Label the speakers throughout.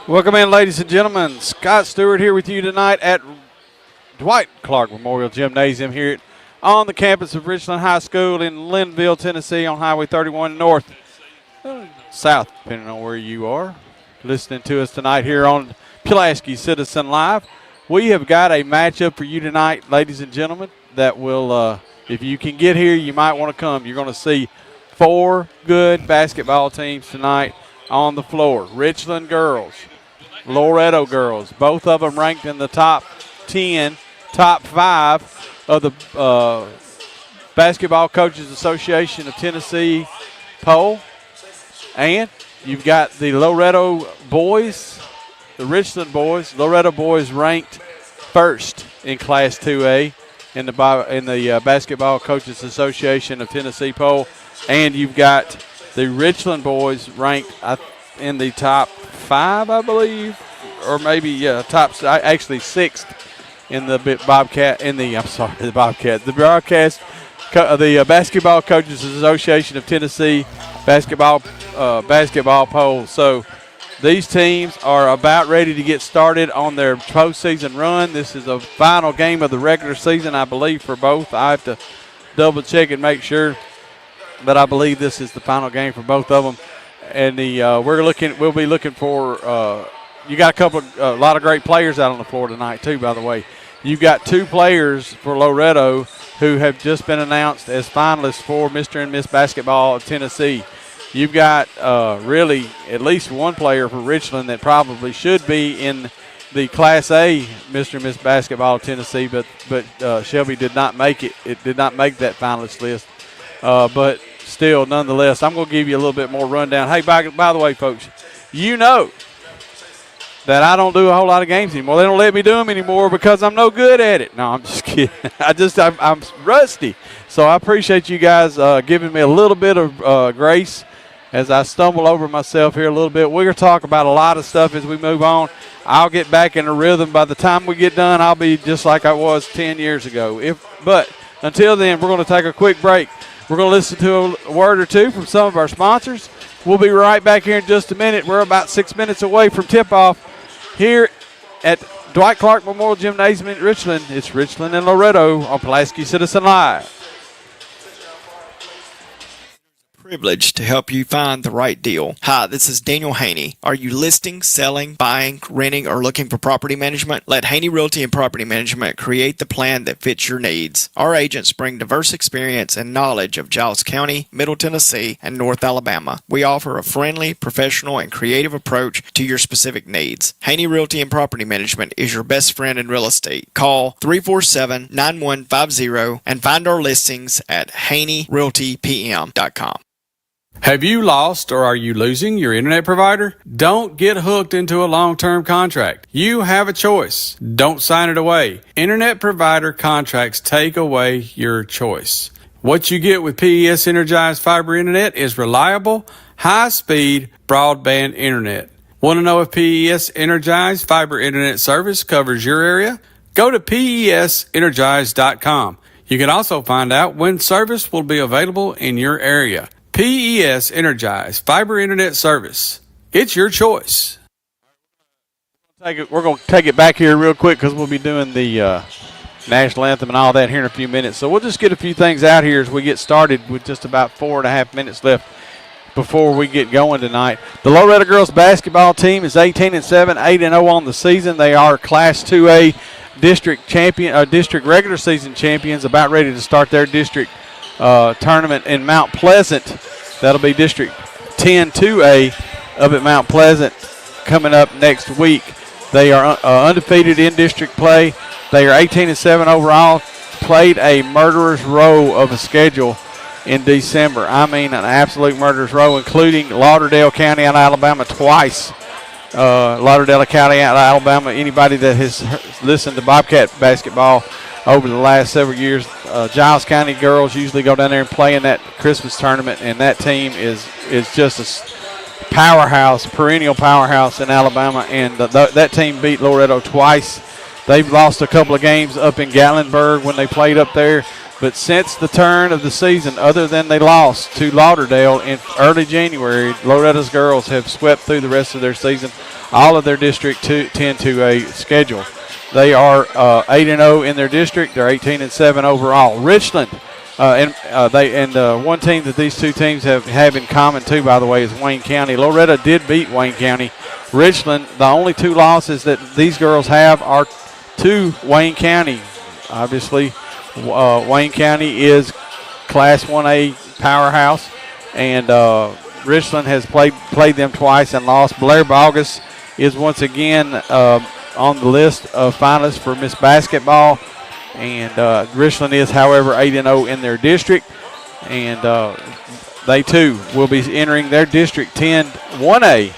Speaker 1: Welcome in, ladies and gentlemen. Scott Stewart here with you tonight at Dwight Clark Memorial Gymnasium here on the campus of Richland High School in Linville, Tennessee on Highway 31 North, South, depending on where you are. Listening to us tonight here on Pulaski Citizen Live. We have got a matchup for you tonight, ladies and gentlemen, that will, if you can get here, you might want to come. You're going to see four good basketball teams tonight on the floor. Richland girls, Loretto girls, both of them ranked in the top 10, top 5 of the Basketball Coaches Association of Tennessee poll. And you've got the Loretto boys, the Richland boys. Loretto boys ranked first in Class 2A in the Basketball Coaches Association of Tennessee poll. And you've got the Richland boys ranked in the top 5, I believe, or maybe actually 6th in the Basketball Coaches Association of Tennessee basketball poll. So these teams are about ready to get started on their postseason run. This is a final game of the regular season, I believe, for both. I have to double check and make sure, but I believe this is the final game for both of them. And we'll be looking for. You got a lot of great players out on the floor tonight too. By the way, you've got 2 players for Loretto who have just been announced as finalists for Mr. and Miss Basketball of Tennessee. You've got really at least one player for Richland that probably should be in the Class A Mr. and Miss Basketball of Tennessee, but Shelby did not make it. It did not make that finalist list, but. Still, nonetheless, I'm going to give you a little bit more rundown. Hey, by the way, folks, you know that I don't do a whole lot of games anymore. They don't let me do them anymore because I'm no good at it. No, I'm just kidding. I'm rusty. So I appreciate you guys giving me a little bit of grace as I stumble over myself here a little bit. We're going to talk about a lot of stuff as we move on. I'll get back in a rhythm. By the time we get done, I'll be just like I was 10 years ago. But until then, we're going to take a quick break. We're going to listen to a word or two from some of our sponsors. We'll be right back here in just a minute. We're about 6 minutes away from tip-off here at Dwight Clark Memorial Gymnasium in Richland. It's Richland and Loretto on Pulaski Citizen Live.
Speaker 2: Privilege to help you find the right deal. Hi, this is Daniel Haney. Are you listing, selling, buying, renting, or looking for property management? Let Haney Realty and Property Management create the plan that fits your needs. Our agents bring diverse experience and knowledge of Giles County, Middle Tennessee, and North Alabama. We offer a friendly, professional, and creative approach to your specific needs. Haney Realty and Property Management is your best friend in real estate. Call 347-9150 and find our listings at haneyrealtypm.com.
Speaker 3: Have you lost or are you losing your internet provider? Don't get hooked into a long-term contract. You have a choice. Don't sign it away. Internet provider contracts take away your choice. What you get with PES Energized Fiber Internet is reliable, high-speed broadband internet. Want to know if PES Energized Fiber Internet service covers your area? Go to PESEnergized.com. You can also find out when service will be available in your area. PES Energized Fiber Internet Service. It's your choice.
Speaker 1: We're going to take it back here real quick because we'll be doing the national anthem and all that here in a few minutes. So we'll just get a few things out here as we get started with just about 4.5 minutes left before we get going tonight. The Loretto girls basketball team is 18-7, 8-0 on the season. They are Class 2A district regular season champions, about ready to start their district tournament in Mount Pleasant. That'll be District 10-2A up at Mount Pleasant coming up next week. They are undefeated in district play. They are 18-7 overall. Played a murderer's row of a schedule in December. I mean, an absolute murderer's row, including Lauderdale County out of Alabama twice. Lauderdale County out of Alabama. Anybody that has listened to Bobcat basketball over the last several years, Giles County girls usually go down there and play in that Christmas tournament, and that team is just a powerhouse, perennial powerhouse in Alabama, and that team beat Loretto twice. They've lost a couple of games up in Gatlinburg when they played up there, but since the turn of the season, other than they lost to Lauderdale in early January, Loretto's girls have swept through the rest of their season. all of their District 10-2A schedule. They are 8-0 in their district. They're 18-7 overall. Richland, one team that these two teams have in common too, by the way, is Wayne County. Loretto did beat Wayne County. Richland, the only two losses that these girls have are to Wayne County. Obviously, Wayne County is Class 1A powerhouse, and Richland has played them twice and lost. Blair Bogus is once again on the list of finalists for Miss Basketball, and Richland is, however, 8-0 in their district, and they too will be entering their District 10 1A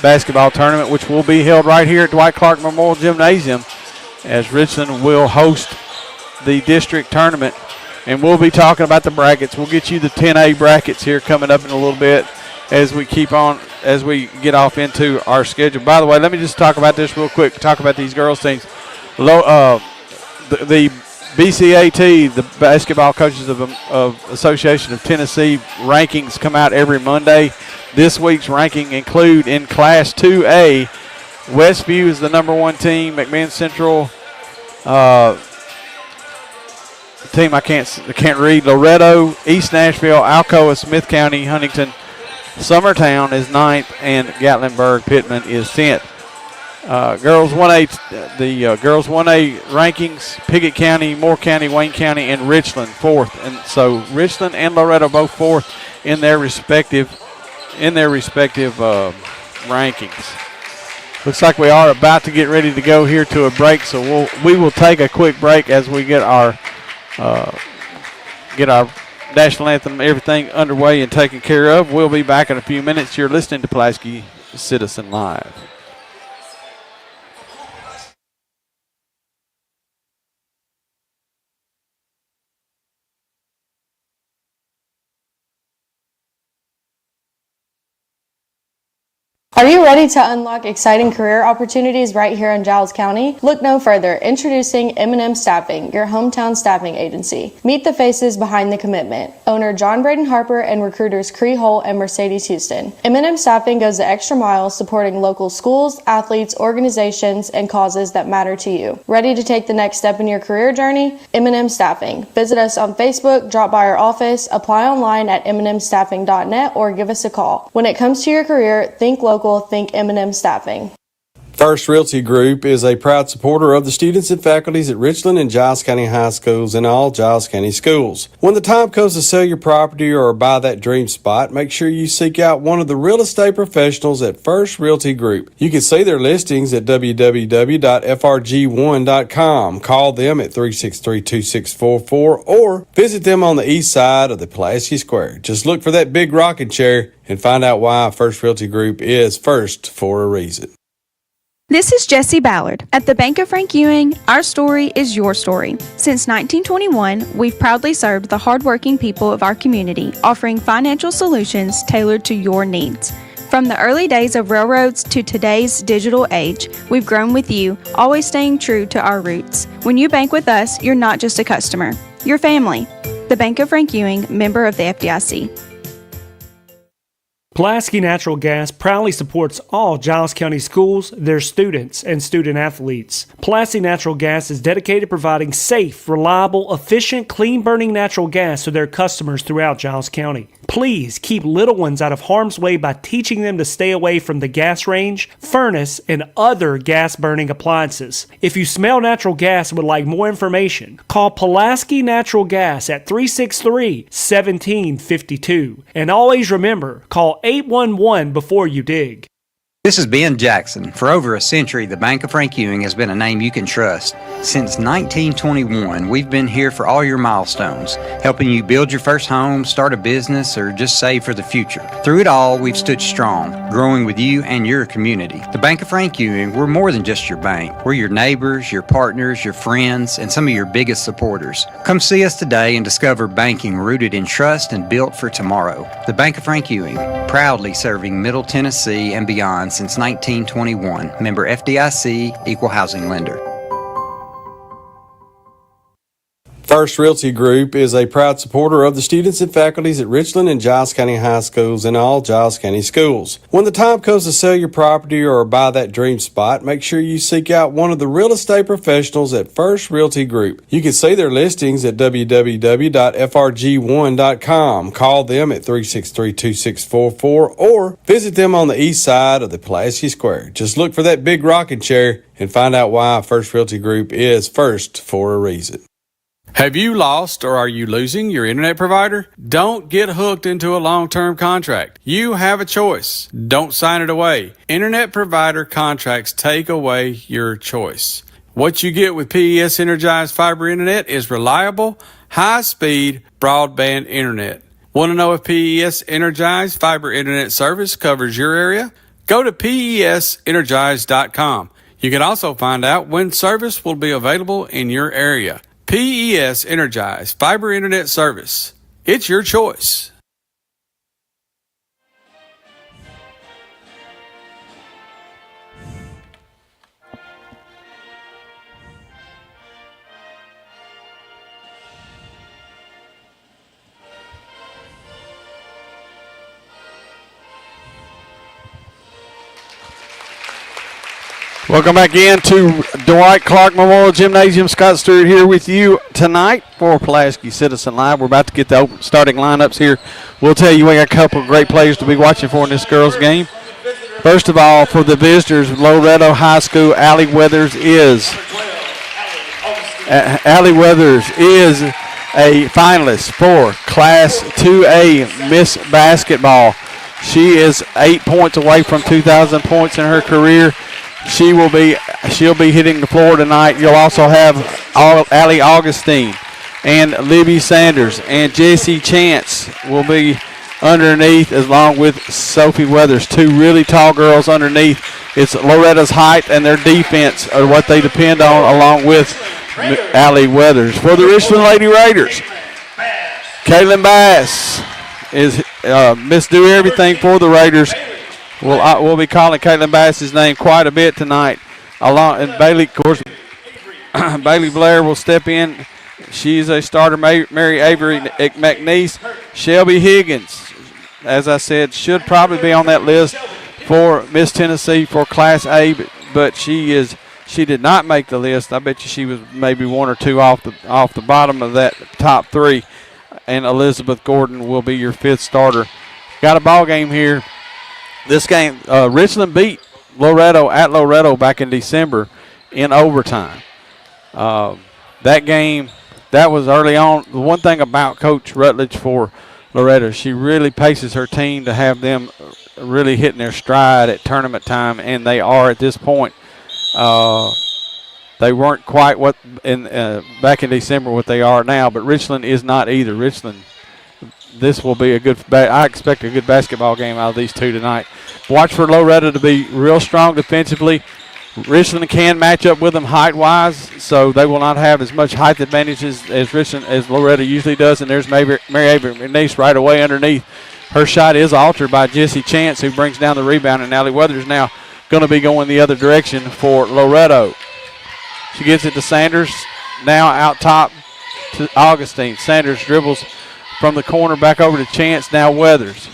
Speaker 1: basketball tournament, which will be held right here at Dwight Clark Memorial Gymnasium, as Richland will host the district tournament. And we'll be talking about the brackets. We'll get you the 10A brackets here coming up in a little bit as we get off into our schedule. By the way, let me just talk about this real quick, talk about these girls teams. The BCAT, the Basketball Coaches of Association of Tennessee rankings come out every Monday. This week's ranking include in Class 2A, Westview is the number one team, McMinn Central, team I can't read, Loretto, East Nashville, Alcoa, Smith County, Huntington, Summertown is 9th, and Gatlinburg Pittman is 10th. Girls 1A, the girls 1A rankings: Pickett County, Moore County, Wayne County, and Richland 4th. And so Richland and Loretto both 4th in their respective rankings. Looks like we are about to get ready to go here to a break, so we will take a quick break as we get our national anthem, everything underway and taken care of. We'll be back in a few minutes. You're listening to Pulaski Citizen Live.
Speaker 4: Are you ready to unlock exciting career opportunities right here in Giles County? Look no further. Introducing M&M Staffing, your hometown staffing agency. Meet the faces behind the commitment. Owner John Braden Harper and recruiters Cree Holt and Mercedes Houston. M&M Staffing goes the extra mile supporting local schools, athletes, organizations, and causes that matter to you. Ready to take the next step in your career journey? M&M Staffing. Visit us on Facebook, drop by our office, apply online at mnmstaffing.net, or give us a call. When it comes to your career, think local, think M&M Staffing.
Speaker 3: First Realty Group is a proud supporter of the students and faculties at Richland and Giles County High Schools and all Giles County schools. When the time comes to sell your property or buy that dream spot, make sure you seek out one of the real estate professionals at First Realty Group. You can see their listings at www.frg1.com. Call them at 363-2644 or visit them on the east side of the Pulaski Square. Just look for that big rocking chair and find out why First Realty Group is first for a reason.
Speaker 5: This is Jessie Ballard. At the Bank of Frank Ewing, our story is your story. Since 1921, we've proudly served the hardworking people of our community, offering financial solutions tailored to your needs. From the early days of railroads to today's digital age, we've grown with you, always staying true to our roots. When you bank with us, you're not just a customer, you're family. The Bank of Frank Ewing, member of the FDIC.
Speaker 6: Pulaski Natural Gas proudly supports all Giles County schools, their students, and student athletes. Pulaski Natural Gas is dedicated to providing safe, reliable, efficient, clean-burning natural gas to their customers throughout Giles County. Please keep little ones out of harm's way by teaching them to stay away from the gas range, furnace, and other gas-burning appliances. If you smell natural gas and would like more information, call Pulaski Natural Gas at 363-1752. And always remember, call 811 before you dig.
Speaker 7: This is Ben Jackson. For over a century, the Bank of Frank Ewing has been a name you can trust. Since 1921, we've been here for all your milestones, helping you build your first home, start a business, or just save for the future. Through it all, we've stood strong, growing with you and your community. The Bank of Frank Ewing, we're more than just your bank. We're your neighbors, your partners, your friends, and some of your biggest supporters. Come see us today and discover banking rooted in trust and built for tomorrow. The Bank of Frank Ewing, proudly serving Middle Tennessee and beyond since 1921. Member FDIC, Equal Housing Lender.
Speaker 3: First Realty Group is a proud supporter of the students and faculties at Richland and Giles County High Schools and all Giles County schools. When the time comes to sell your property or buy that dream spot, make sure you seek out one of the real estate professionals at First Realty Group. You can see their listings at www.frg1.com. Call them at 363-2644 or visit them on the east side of the Pulaski Square. Just look for that big rocking chair and find out why First Realty Group is first for a reason. Have you lost or are you losing your internet provider? Don't get hooked into a long-term contract. You have a choice. Don't sign it away. Internet provider contracts take away your choice. What you get with PES Energized Fiber Internet is reliable, high-speed broadband internet. Want to know if PES Energized Fiber Internet service covers your area? Go to PESEnergized.com. You can also find out when service will be available in your area. PES Energized Fiber Internet Service. It's your choice.
Speaker 1: Welcome back in to Dwight Clark Memorial Gymnasium. Scott Stewart here with you tonight for Pulaski Citizen Live. We're about to get the open starting lineups here. We'll tell you we got a couple of great players to be watching for in this girls' game. First of all, for the visitors, Loretto High School, Allie Weathers is a finalist for Class 2A Miss Basketball. She is 8 points away from 2,000 points in her career. She'll be hitting the floor tonight. You'll also have Allie Augustine and Libby Sanders and Jessie Chance will be underneath, along with Sophie Weathers. Two really tall girls underneath. It's Loretta's height and their defense are what they depend on, along with Allie Weathers. For the Richland Lady Raiders, Caitlin Bass is Miss Do Everything for the Raiders. We'll be calling Caitlin Bass's name quite a bit tonight. And Bailey, of course, Bailey Blair will step in. She's a starter. Mary Avery McNeese. Shelby Higgins, as I said, should probably be on that list for Miss Tennessee for Class A, but she did not make the list. I bet you she was maybe one or two off the bottom of that top three. And Elizabeth Gordon will be your fifth starter. Got a ball game here. This game, Richland beat Loretto at Loretto back in December in overtime. That game, that was early on. The one thing about Coach Rutledge for Loretto, she really paces her team to have them really hitting their stride at tournament time, and they are at this point. They weren't quite back in December what they are now, but Richland is not either. Richland, this will be I expect a good basketball game out of these two tonight. Watch for Loretto to be real strong defensively. Richland can match up with them height-wise, so they will not have as much height advantages as Loretto usually does. And there's Mary Avery McNeese right away underneath. Her shot is altered by Jessie Chance, who brings down the rebound, and Allie Weathers now going to be going the other direction for Loretto. She gets it to Sanders, now out top to Augustine. Sanders dribbles from the corner back over to Chance, now Weathers.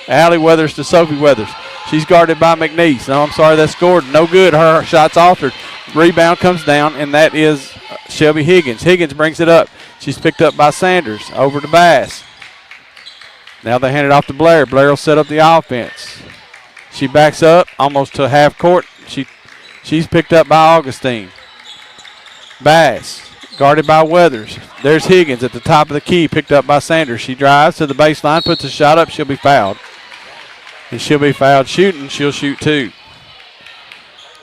Speaker 1: Allie Weathers to Sophie Weathers. She's guarded by McNeese. No, I'm sorry, that's scored. No good. Her shot's altered. Rebound comes down, and that is Shelby Higgins. Higgins brings it up. She's picked up by Sanders. Over to Bass. Now they hand it off to Blair. Blair will set up the offense. She backs up almost to half court. She's picked up by Augustine. Bass, guarded by Weathers. There's Higgins at the top of the key, picked up by Sanders. She drives to the baseline, puts a shot up. She'll be fouled. And she'll be fouled shooting. She'll shoot two.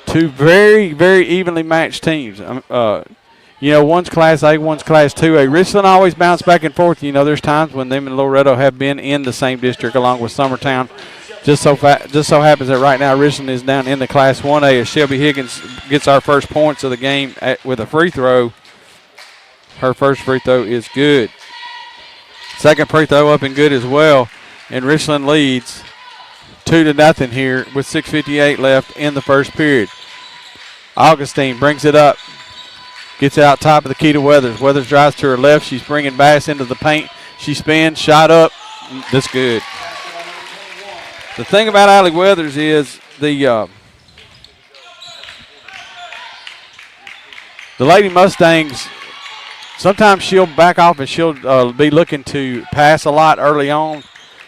Speaker 1: Two very, very evenly matched teams. One's Class A, one's Class 2A. Richland always bounce back and forth. There's times when them and Loretto have been in the same district along with Summertown. Just so happens that right now Richland is down in the Class 1A as Shelby Higgins gets our first points of the game with a free throw. Her first free throw is good. Second free throw up and good as well. And Richland leads 2-0 here with 6:58 left in the first period. Augustine brings it up. Gets it out top of the key to Weathers. Weathers drives to her left. She's bringing Bass into the paint. She spins, shot up. That's good. The thing about Allie Weathers is the Lady Mustangs, sometimes she'll back off and she'll be looking to pass a lot early on.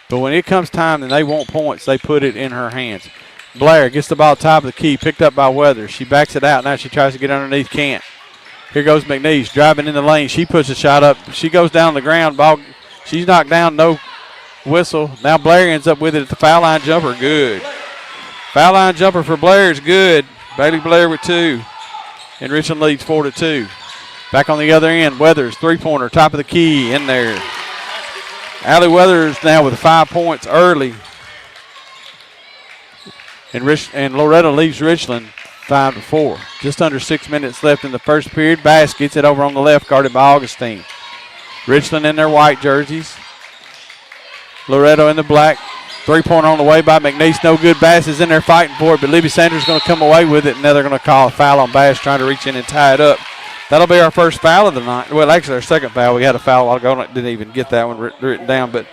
Speaker 1: But when it comes time and they want points, they put it in her hands. Blair gets the ball top of the key, picked up by Weathers. She backs it out. Now she tries to get underneath, can't. Here goes McNeese driving in the lane. She puts a shot up. She goes down the ground. Ball, she's knocked down, no whistle. Now Blair ends up with it at the foul line jumper. Good. Foul line jumper for Blair is good. Bailey Blair with 2. And Richland leads 4-2. Back on the other end, Weathers, three-pointer, top of the key, in there. Allie Weathers now with 5 points early. And Loretto leaves Richland 5-4. Just under 6 minutes left in the first period. Bass gets it over on the left, guarded by Augustine. Richland in their white jerseys. Loretto in the black. Three-pointer on the way by McNeese. No good. Bass is in there fighting for it, but Libby Sanders is going to come away with it, and now they're going to call a foul on Bass trying to reach in and tie it up. That'll be our first foul of the night. Well, actually, our second foul. We had a foul a while ago. Didn't even get that one written down, but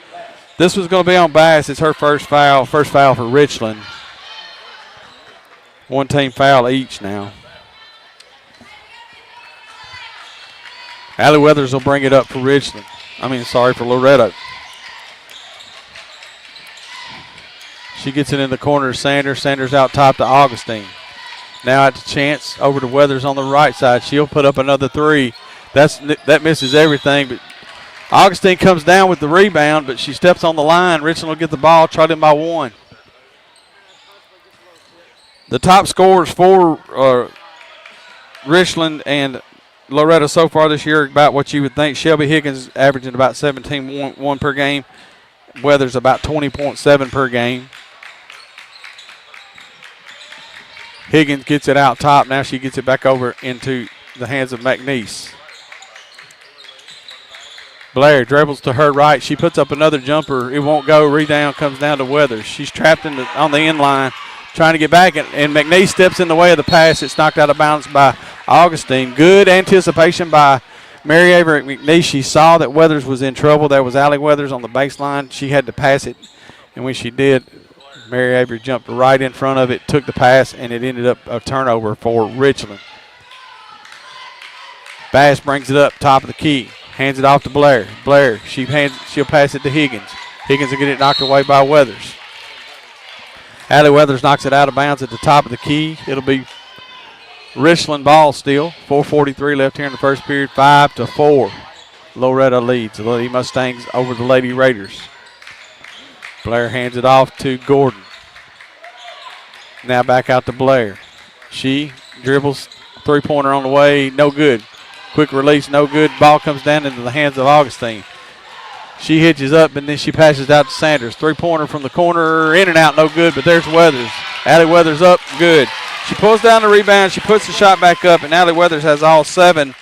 Speaker 1: this was going to be on Bass. It's her first foul for Richland. One team foul each now. Allie Weathers will bring it up for Richland. For Loretto. She gets it in the corner to Sanders. Sanders out top to Augustine. Now at the chance over to Weathers on the right side. She'll put up another 3. That misses everything, but Augustine comes down with the rebound, but she steps on the line. Richland will get the ball, trailing by 1. The top scorers for Richland and Loretto so far this year, about what you would think. Shelby Higgins averaging about 17.1 per game. Weathers about 20.7 per game. Higgins gets it out top. Now she gets it back over into the hands of McNeese. Blair dribbles to her right. She puts up another jumper. It won't go. Rebound comes down to Weathers. She's trapped on the end line, trying to get back, and McNeese steps in the way of the pass. It's knocked out of bounds by Augustine. Good anticipation by Mary Avery McNeese. She saw that Weathers was in trouble. There was Allie Weathers on the baseline. She had to pass it, and when she did, Mary Avery jumped right in front of it, took the pass, and it ended up a turnover for Richland. Bass brings it up top of the key, hands it off to Blair. Blair, she'll pass it to Higgins. Higgins will get it knocked away by Weathers. Allie Weathers knocks it out of bounds at the top of the key. It'll be Richland ball still. 4:43 left here in the first period. 5-4. Loretto leads. The Lady Mustangs over the Lady Raiders. Blair hands it off to Gordon. Now back out to Blair. She dribbles. Three-pointer on the way. No good. Quick release. No good. Ball comes down into the hands of Augustine. She hitches up, and then she passes out to Sanders. Three-pointer from the corner. In and out. No good, but there's Weathers. Allie Weathers up. Good. She pulls down the rebound. She puts the shot back up, and Allie Weathers has all 7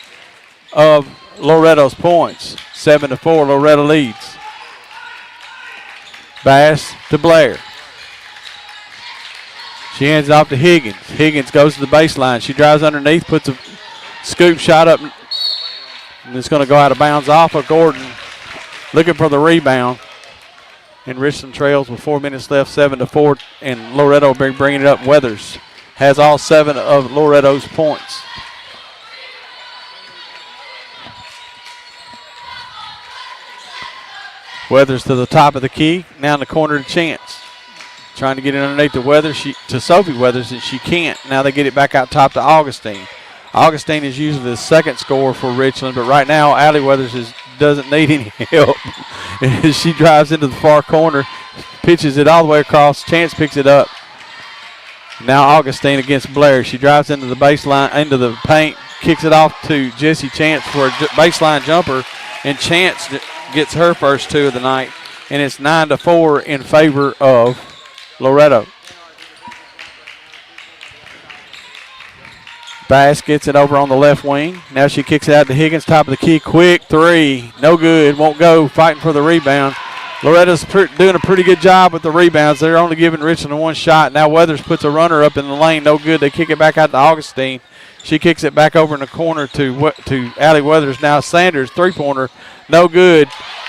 Speaker 1: of Loretto's points. 7-4. Loretto leads. Bass to Blair. She hands it off to Higgins. Higgins goes to the baseline. She drives underneath, puts a scoop shot up, and it's going to go out of bounds off of Gordon. Looking for the rebound. And Richland trails with 4 minutes left, 7-4, and Loretto will be bringing it up. Weathers has all 7 of Loretto's points. Weathers to the top of the key. Now in the corner to Chance. Trying to get it underneath to Weathers, to Sophie Weathers, and she can't. Now they get it back out top to Augustine. Augustine is usually the second scorer for Richland, but right now Allie Weathers doesn't need any help. She drives into the far corner, pitches it all the way across. Chance picks it up. Now Augustine against Blair. She drives into the baseline, into the paint, kicks it off to Jesse Chance for a baseline jumper, and Chance gets her first 2 of the night, and it's 9-4 in favor of Loretto. Bass gets it over on the left wing. Now she kicks it out to Higgins, top of the key. Quick 3. No good. Won't go. Fighting for the rebound. Loretta's doing a pretty good job with the rebounds. They're only giving Richland 1 shot. Now Weathers puts a runner up in the lane. No good. They kick it back out to Augustine. She kicks it back over in the corner to Allie Weathers. Now Sanders, three-pointer, no good.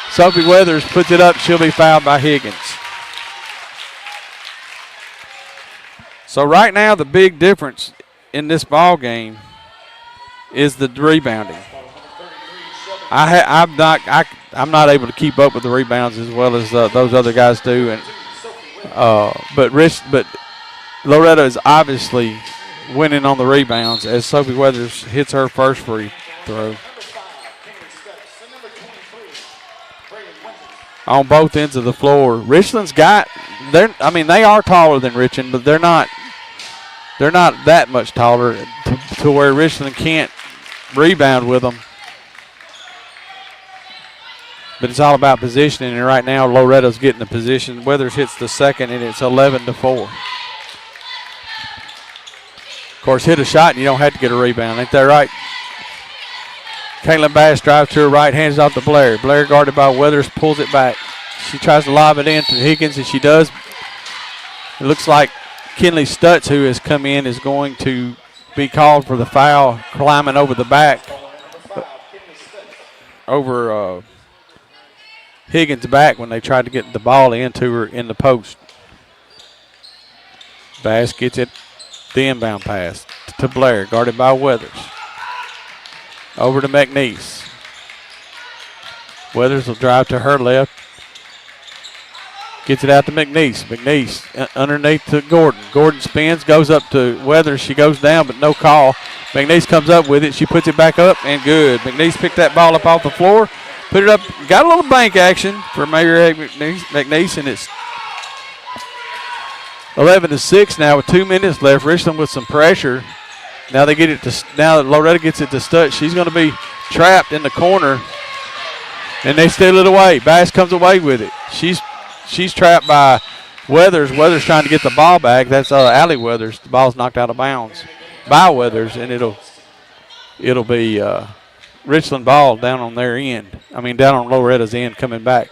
Speaker 1: Sophie Weathers puts it up. She'll be fouled by Higgins. So right now the big difference in this ball game is the rebounding. I'm not able to keep up with the rebounds as well as those other guys do, and but Loretto is obviously winning on the rebounds as Sophie Weathers hits her first free throw. On both ends of the floor, Richland's got they are taller than Richland, but they're not that much taller to where Richland can't rebound with them. But it's all about positioning, and right now Loretto's getting the position. Weathers hits the second, and it's 11-4. Of course, hit a shot, and you don't have to get a rebound. Ain't that right? Caitlin Bass drives to her right, hands it off to Blair. Blair guarded by Weathers, pulls it back. She tries to lob it in to Higgins, and she does. It looks like Kinley Stutz, who has come in, is going to be called for the foul, climbing over the back. Over Higgins' back when they tried to get the ball into her in the post. Bass gets it, the inbound pass to Blair, guarded by Weathers. Over to McNeese. Weathers will drive to her left. Gets it out to McNeese. McNeese underneath to Gordon. Gordon spins, goes up to Weathers. She goes down, but no call. McNeese comes up with it. She puts it back up, and good. McNeese picked that ball up off the floor. Put it up, got a little bank action for Mayor McNeese, and it's 11-6 now with 2 minutes left. Richland with some pressure. Now they get it to. Now Loretto gets it to Stutz. She's going to be trapped in the corner, and they steal it away. Bass comes away with it. She's trapped by Weathers. Weathers trying to get the ball back. That's Allie Weathers. The ball's knocked out of bounds by Weathers, and it'll be. Richland ball down on their end. Down on Loretta's end coming back.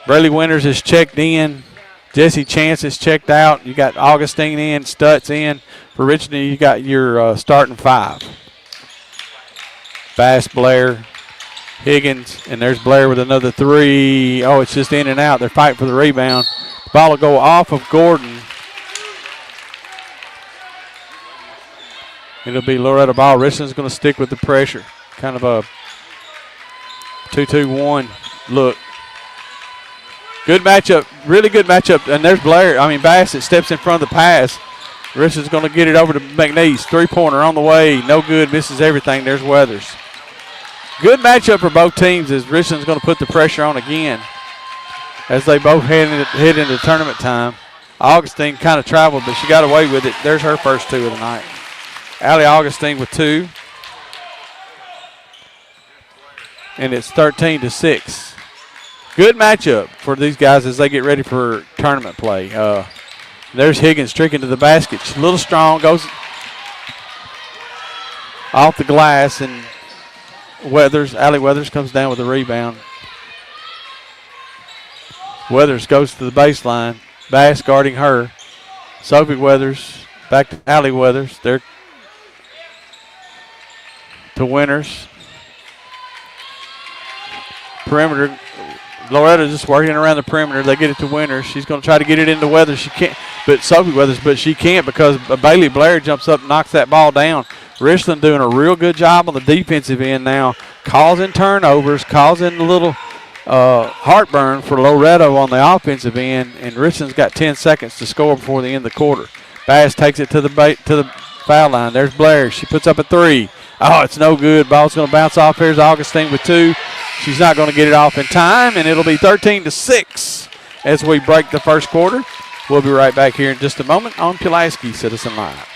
Speaker 1: Braylee Winters is checked in. Jesse Chance is checked out. You got Augustine in, Stutz in. For Richland, you got your starting five. Bass, Blair, Higgins, and there's Blair with another three. Oh, it's just in and out. They're fighting for the rebound. The ball will go off of Gordon. It'll be Loretto ball. Richland's going to stick with the pressure. Kind of a 2-2-1 look. Good matchup. Really good matchup. And there's Bass that steps in front of the pass. Richland's going to get it over to McNeese. Three-pointer on the way. No good. Misses everything. There's Weathers. Good matchup for both teams as Richland's going to put the pressure on again as they both head into tournament time. Augustine kind of traveled, but she got away with it. There's her first two of the night. Allie Augustine with two. And it's 13-6. Good matchup for these guys as they get ready for tournament play. There's Higgins streaking to the basket. She's a little strong, goes off the glass, and Allie Weathers comes down with a rebound. Weathers goes to the baseline. Bass guarding her. Sophie Weathers back to Allie Weathers. They're to Winters. Perimeter. Loretto just working around the perimeter. They get it to Winters. She's going to try to get it into Weathers. She can't, but Sophie Weathers, but she can't because Bailey Blair jumps up and knocks that ball down. Richland doing a real good job on the defensive end now, causing turnovers, causing a little heartburn for Loretto on the offensive end, and Richland's got 10 seconds to score before the end of the quarter. Bass takes it to the foul line. There's Blair. She puts up a three. Oh, it's no good. Ball's going to bounce off. Here's Augustine with two. She's not going to get it off in time, and it'll be 13-6 as we break the first quarter. We'll be right back here in just a moment on Pulaski Citizen Live.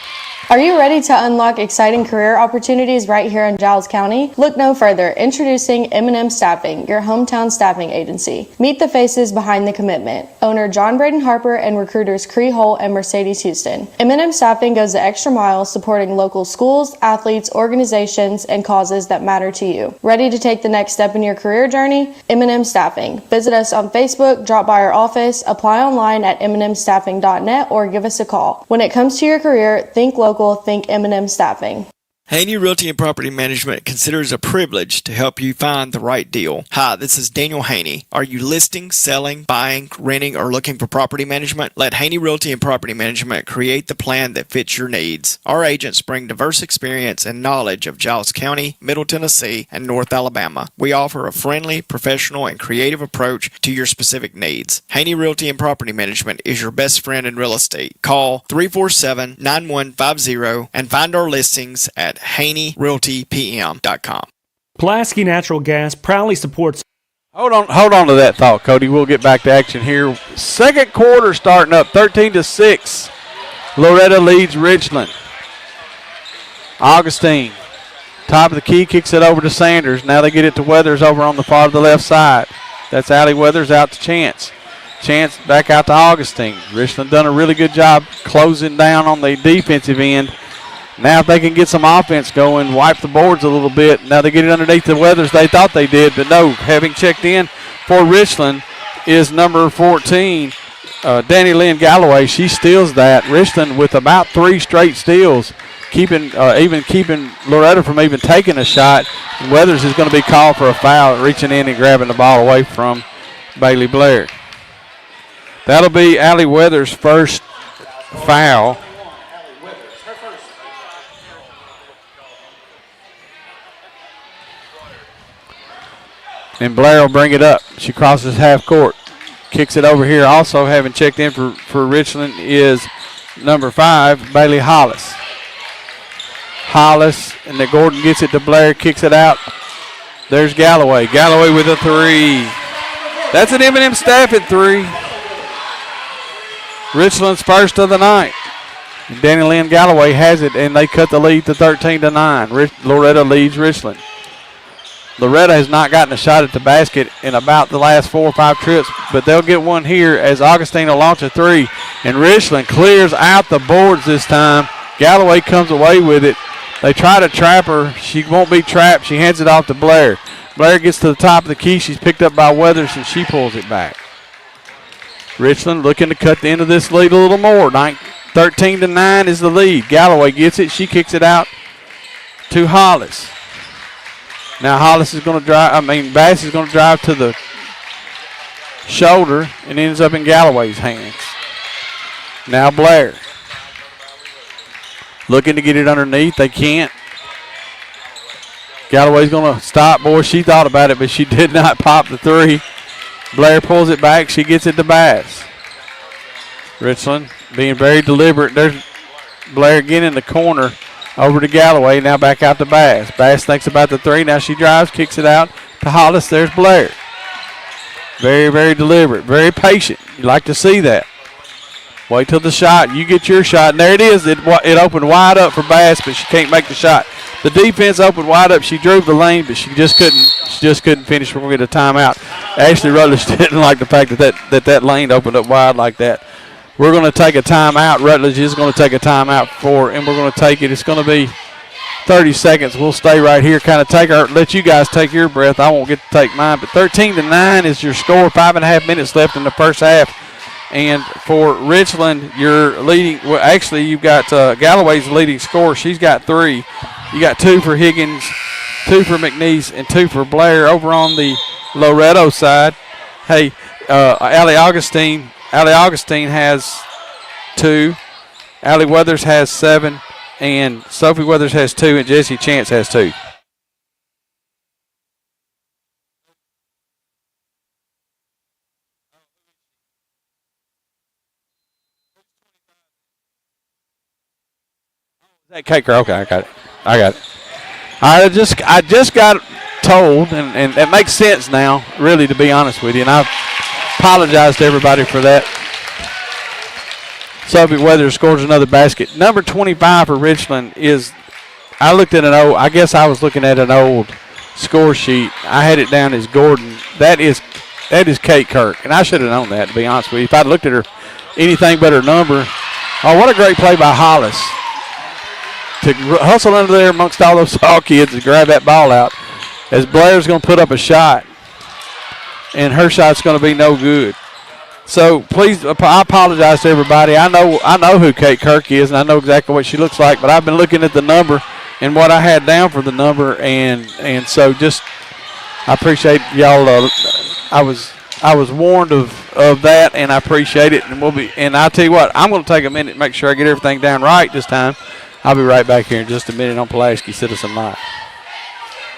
Speaker 4: Are you ready to unlock exciting career opportunities right here in Giles County? Look no further. Introducing M&M Staffing, your hometown staffing agency. Meet the faces behind the commitment. Owner John Braden Harper and recruiters Cree Holt and Mercedes Houston. M&M Staffing goes the extra mile supporting local schools, athletes, organizations, and causes that matter to you. Ready to take the next step in your career journey? M&M Staffing. Visit us on Facebook, drop by our office, apply online at mnmstaffing.net, or give us a call. When it comes to your career, think local local, think M&M Staffing.
Speaker 2: Haney Realty and Property Management considers a privilege to help you find the right deal. Hi, this is Daniel Haney. Are you listing, selling, buying, renting, or looking for property management? Let Haney Realty and Property Management create the plan that fits your needs. Our agents bring diverse experience and knowledge of Giles County, Middle Tennessee, and North Alabama. We offer a friendly, professional, and creative approach to your specific needs. Haney Realty and Property Management is your best friend in real estate. Call 347-9150 and find our listings at HaneyRealtyPM.com.
Speaker 6: Pulaski Natural Gas proudly supports.
Speaker 1: Hold on to that thought, Cody. We'll get back to action here. Second quarter starting up 13-6. Loretto leads Richland. Augustine, top of the key, kicks it over to Sanders. Now they get it to Weathers over on the far of the left side. That's Allie Weathers out to Chance. Chance back out to Augustine. Richland done a really good job closing down on the defensive end. Now if they can get some offense going, wipe the boards a little bit. Now they get it underneath the Weathers. They thought they did, but no. Having checked in for Richland is number 14, Danny Lynn Galloway. She steals that. Richland with about 3 straight steals, keeping Loretto from even taking a shot. And Weathers is going to be called for a foul, reaching in and grabbing the ball away from Bailey Blair. That'll be Allie Weathers' first foul. And Blair will bring it up. She crosses half court. Kicks it over here. Also having checked in for Richland is number 5, Bailey Hollis. Hollis, and then Gordon gets it to Blair, kicks it out. There's Galloway. Galloway with a 3. That's an M&M Stafford 3. Richland's first of the night. And Danny Lynn Galloway has it, and they cut the lead to 13-9. Loretto leads Richland. Loretto has not gotten a shot at the basket in about the last 4 or 5 trips, but they'll get one here as Augustine will launch a 3. And Richland clears out the boards this time. Galloway comes away with it. They try to trap her. She won't be trapped. She hands it off to Blair. Blair gets to the top of the key. She's picked up by Weathers, and she pulls it back. Richland looking to cut the end of this lead a little more. 13-9 is the lead. Galloway gets it. She kicks it out to Hollis. Now Hollis is going to drive. Bass is going to drive to the shoulder and ends up in Galloway's hands. Now Blair looking to get it underneath. They can't. Galloway's going to stop. Boy, she thought about it, but she did not pop the 3. Blair pulls it back. She gets it to Bass. Richland being very deliberate. There's Blair again in the corner. Over to Galloway, now back out to Bass. Bass thinks about the 3. Now she drives, kicks it out to Hollis. There's Blair. Very, very deliberate, very patient. You like to see that. Wait till the shot. You get your shot, and there it is. It opened wide up for Bass, but she can't make the shot. The defense opened wide up. She drove the lane, but she just couldn't finish. We're going to get a timeout. Ashley Rutledge didn't like the fact that lane opened up wide like that. We're going to take a timeout. Rutledge is going to take a timeout and we're going to take it. It's going to be 30 seconds. We'll stay right here, let you guys take your breath. I won't get to take mine. But 13-9 is your score. 5.5 minutes left in the first half. And for Richland, you're leading. Well, actually, you've got Galloway's leading scorer. She's got 3. You got 2 for Higgins, 2 for McNeese, and 2 for Blair. Over on the Loretto side, hey, Allie Augustine has 2. Allie Weathers has 7. And Sophie Weathers has 2. And Jessie Chance has 2. That Caker? Okay, I got it. All right, I just got told, and it makes sense now, really, to be honest with you. And I apologize to everybody for that. Sophie Weathers scores another basket. Number 25 for Richland is, I guess I was looking at an old score sheet. I had it down as Gordon. That is Kate Kirk, and I should have known that, to be honest with you. If I'd looked at her, anything but her number. Oh, what a great play by Hollis to hustle under there amongst all those tall kids and grab that ball out as Blair's going to put up a shot, and her shot's going to be no good. So please, I apologize to everybody. I know who Kate Kirk is, and I know exactly what she looks like. But I've been looking at the number and what I had down for the number, and so just I appreciate y'all. I was warned of that, and I appreciate it. And I'll tell you what, I'm going to take a minute and make sure I get everything down right this time. I'll be right back here in just a minute on Pulaski Citizen Live.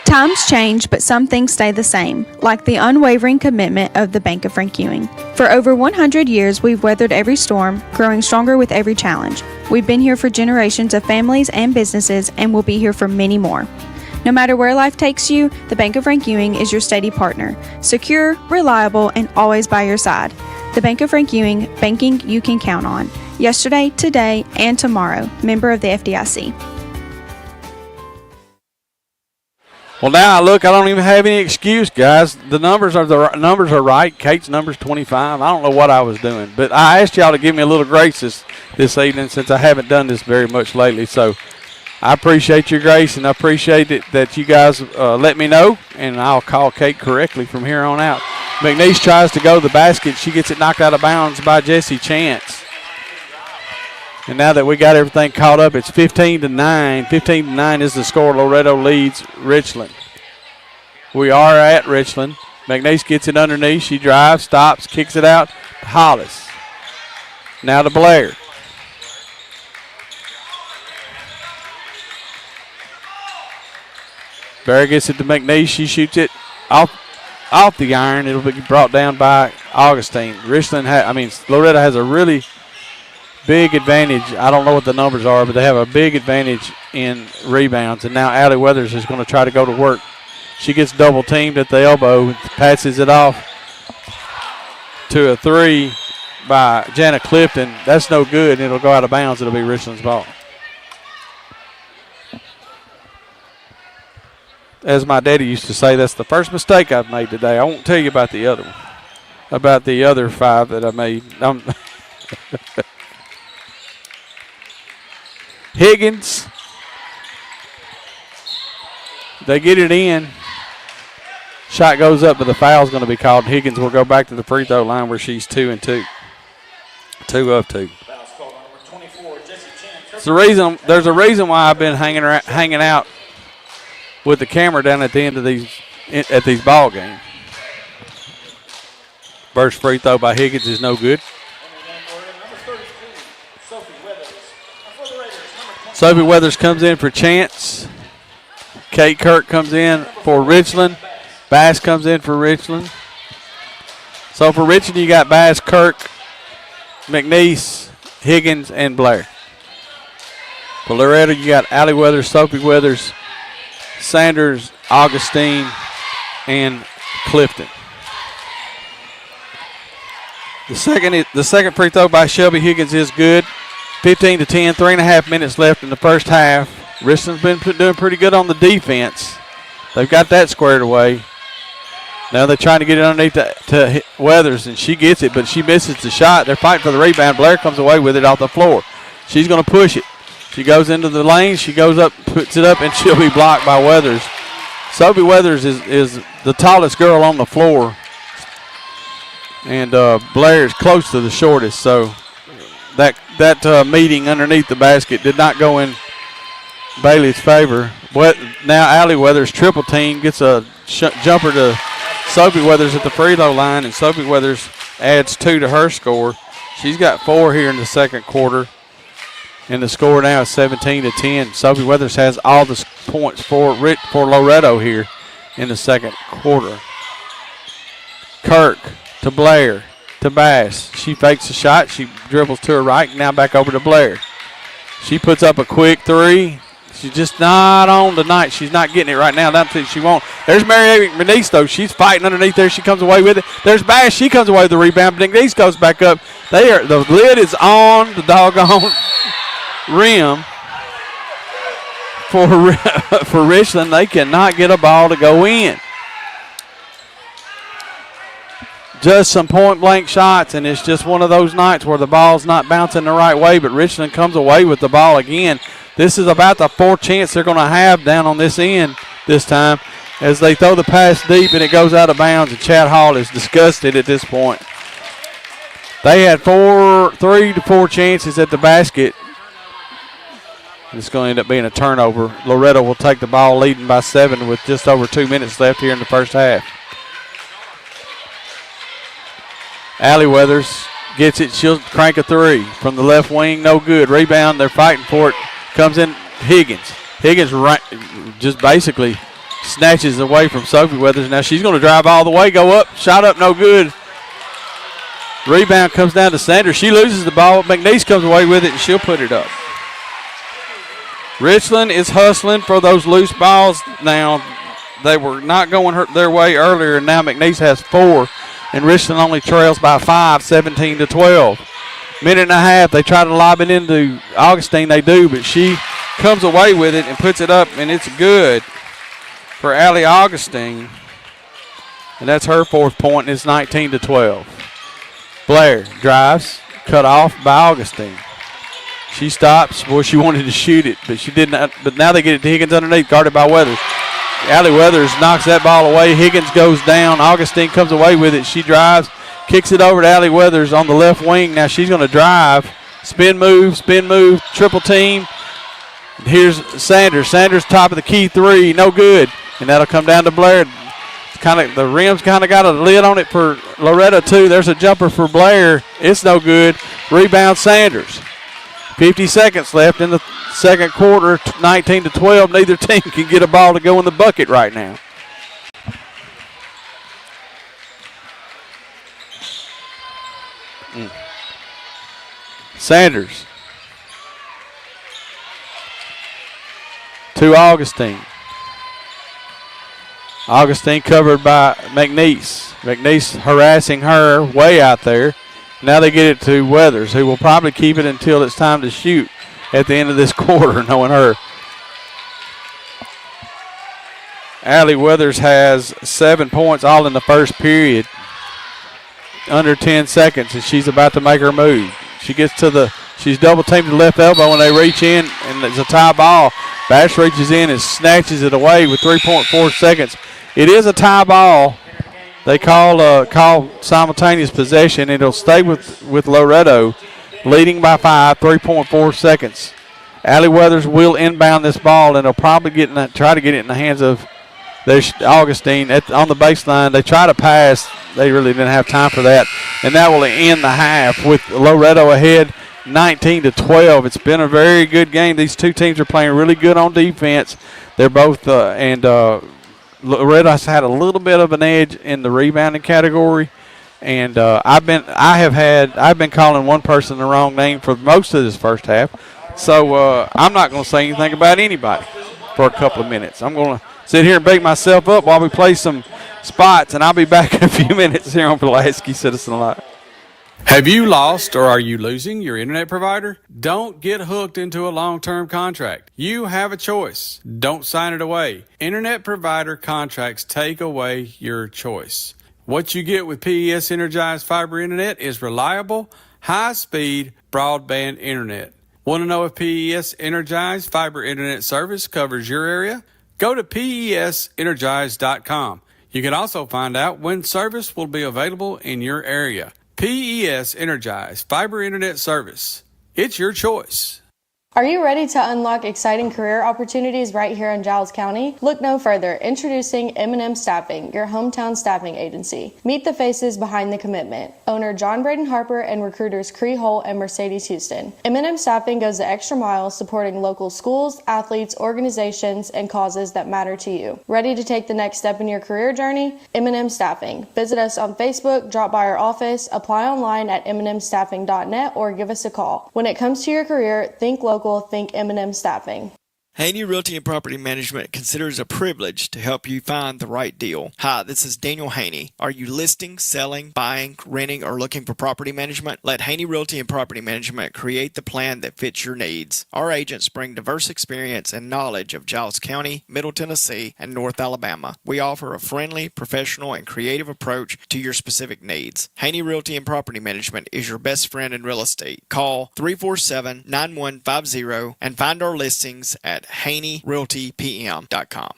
Speaker 5: Times change, but some things stay the same, like the unwavering commitment of the Bank of Frank Ewing. For over 100 years, we've weathered every storm, growing stronger with every challenge. We've been here for generations of families and businesses, and we'll be here for many more. No matter where life takes you, the Bank of Frank Ewing is your steady partner, secure, reliable, and always by your side. The Bank of Frank Ewing, banking you can count on. Yesterday, today, and tomorrow. Member of the FDIC.
Speaker 1: Well, now I don't even have any excuse, guys. The numbers are right. Kate's number's 25. I don't know what I was doing, but I asked y'all to give me a little grace this evening since I haven't done this very much lately. So I appreciate your grace, and I appreciate it that you guys let me know, and I'll call Kate correctly from here on out. McNeese tries to go to the basket. She gets it knocked out of bounds by Jesse Chance. And now that we got everything caught up, it's 15-9. 15-9 is the score. Loretto leads Richland. We are at Richland. McNeese gets it underneath. She drives, stops, kicks it out to Hollis. Now to Blair. Blair gets it to McNeese. She shoots it off the iron. It'll be brought down by Augustine. Loretto has a really big advantage. I don't know what the numbers are, but they have a big advantage in rebounds. And now Allie Weathers is going to try to go to work. She gets double teamed at the elbow, passes it off to a three by Jana Clifton. That's no good, and it'll go out of bounds. It'll be Richland's ball. As my daddy used to say, that's the first mistake I've made today. I won't tell you about the other one, about the other five that I made. Higgins, they get it in. Shot goes up, but the foul's going to be called. Higgins will go back to the free throw line where she's 2 and 2. 2 of 2. There's a reason why I've been hanging out with the camera down at the end of these ball games. First free throw by Higgins is no good. Sophie Weathers comes in for Chance. Kate Kirk comes in for Richland. Bass comes in for Richland. So for Richland, you got Bass, Kirk, McNeese, Higgins, and Blair. For Loretto, you got Allie Weathers, Sophie Weathers, Sanders, Augustine, and Clifton. The second free throw by Shelby Higgins is good. 15-10, 3.5 minutes left in the first half. Richland's been doing pretty good on the defense. They've got that squared away. Now they're trying to get it underneath to Weathers, and she gets it, but she misses the shot. They're fighting for the rebound. Blair comes away with it off the floor. She's going to push it. She goes into the lane. She goes up, puts it up, and she'll be blocked by Weathers. Sophie Weathers is the tallest girl on the floor, and Blair is close to the shortest, so that meeting underneath the basket did not go in Bailey's favor. But now Allie Weathers triple team, gets a jumper to Sophie Weathers at the free throw line, and Sophie Weathers adds 2 to her score. She's got 4 here in the second quarter, and the score now is 17-10. Sophie Weathers has all the points for Loretto here in the second quarter. Kirk to Blair. To Bass. She fakes a shot. She dribbles to her right. Now back over to Blair. She puts up a quick three. She's just not on tonight. She's not getting it right now. That's what she won't. There's Mary McNeese, though. She's fighting underneath there. She comes away with it. There's Bass. She comes away with the rebound. McNeese goes back up. The lid is on the doggone rim for Richland. They cannot get a ball to go in. Just some point-blank shots, and it's just one of those nights where the ball's not bouncing the right way, but Richland comes away with the ball again. This is about the 4th chance they're going to have down on this end this time as they throw the pass deep, and it goes out of bounds, and Chad Hall is disgusted at this point. They had 3 to 4 chances at the basket. It's going to end up being a turnover. Loretto will take the ball leading by 7 with just over 2 minutes left here in the first half. Allie Weathers gets it. She'll crank a 3 from the left wing. No good. Rebound. They're fighting for it. Comes in Higgins. Higgins just basically snatches away from Sophie Weathers. Now she's going to drive all the way, go up. Shot up, no good. Rebound comes down to Sanders. She loses the ball. McNeese comes away with it, and she'll put it up. Richland is hustling for those loose balls now. They were not going their way earlier, and now McNeese has 4, and Richland only trails by 5, 17 to 12. Minute and a half, they try to lob it into Augustine. They do, but she comes away with it and puts it up, and it's good for Allie Augustine. And that's her 4th point, and it's 19 to 12. Blair drives, cut off by Augustine. She stops. Boy, she wanted to shoot it, but she did not. But now they get it to Higgins underneath, guarded by Weathers. Allie Weathers knocks that ball away. Higgins goes down. Augustine comes away with it. She drives, kicks it over to Allie Weathers on the left wing. Now she's going to drive. Spin move, triple team. Here's Sanders. Sanders top of the key 3, no good. And that'll come down to Blair. The rim's kind of got a lid on it for Loretto too. There's a jumper for Blair. It's no good. Rebound Sanders. 50 seconds left in the second quarter, 19 to 12. Neither team can get a ball to go in the bucket right now. Sanders to Augustine. Augustine covered by McNeese. McNeese harassing her way out there. Now they get it to Weathers, who will probably keep it until it's time to shoot at the end of this quarter, knowing her. Allie Weathers has 7 points all in the first period. Under 10 seconds, and she's about to make her move. She's double teamed the left elbow when they reach in, and it's a tie ball. Bash reaches in and snatches it away with 3.4 seconds. It is a tie ball. They call simultaneous possession. It'll stay with Loretto, leading by 5, 3.4 seconds. Allie Weathers will inbound this ball, and they'll probably try to get it in the hands of Augustine on the baseline. They try to pass. They really didn't have time for that, and that will end the half with Loretto ahead, 19 to 12. It's been a very good game. These two teams are playing really good on defense. They're both Loretto's had a little bit of an edge in the rebounding category, and I've been calling one person the wrong name for most of this first half. So I'm not going to say anything about anybody for a couple of minutes. I'm going to sit here and beat myself up while we play some spots, and I'll be back in a few minutes here on Pulaski Citizen Live.
Speaker 3: Have you lost or are you losing your internet provider? Don't get hooked into a long-term contract. You have a choice. Don't sign it away. Internet provider contracts take away your choice. What you get with PES Energized Fiber Internet is reliable, high-speed broadband internet. Want to know if PES Energized Fiber Internet service covers your area? Go to PESEnergized.com. You can also find out when service will be available in your area. PES Energized Fiber Internet Service. It's your choice.
Speaker 4: Are you ready to unlock exciting career opportunities right here in Giles County? Look no further. Introducing M&M Staffing, your hometown staffing agency. Meet the faces behind the commitment. Owner John Braden Harper and recruiters Cree Holt and Mercedes Houston. M&M Staffing goes the extra mile supporting local schools, athletes, organizations, and causes that matter to you. Ready to take the next step in your career journey? M&M Staffing. Visit us on Facebook, drop by our office, apply online at mnmstaffing.net, or give us a call. When it comes to your career, think local. Think M&M Staffing.
Speaker 2: Haney Realty and Property Management considers it a privilege to help you find the right deal. Hi, this is Daniel Haney. Are you listing, selling, buying, renting, or looking for property management? Let Haney Realty and Property Management create the plan that fits your needs. Our agents bring diverse experience and knowledge of Giles County, Middle Tennessee, and North Alabama. We offer a friendly, professional, and creative approach to your specific needs. Haney Realty and Property Management is your best friend in real estate. Call 347-9150 and find our listings at HaneyRealtyPM.com.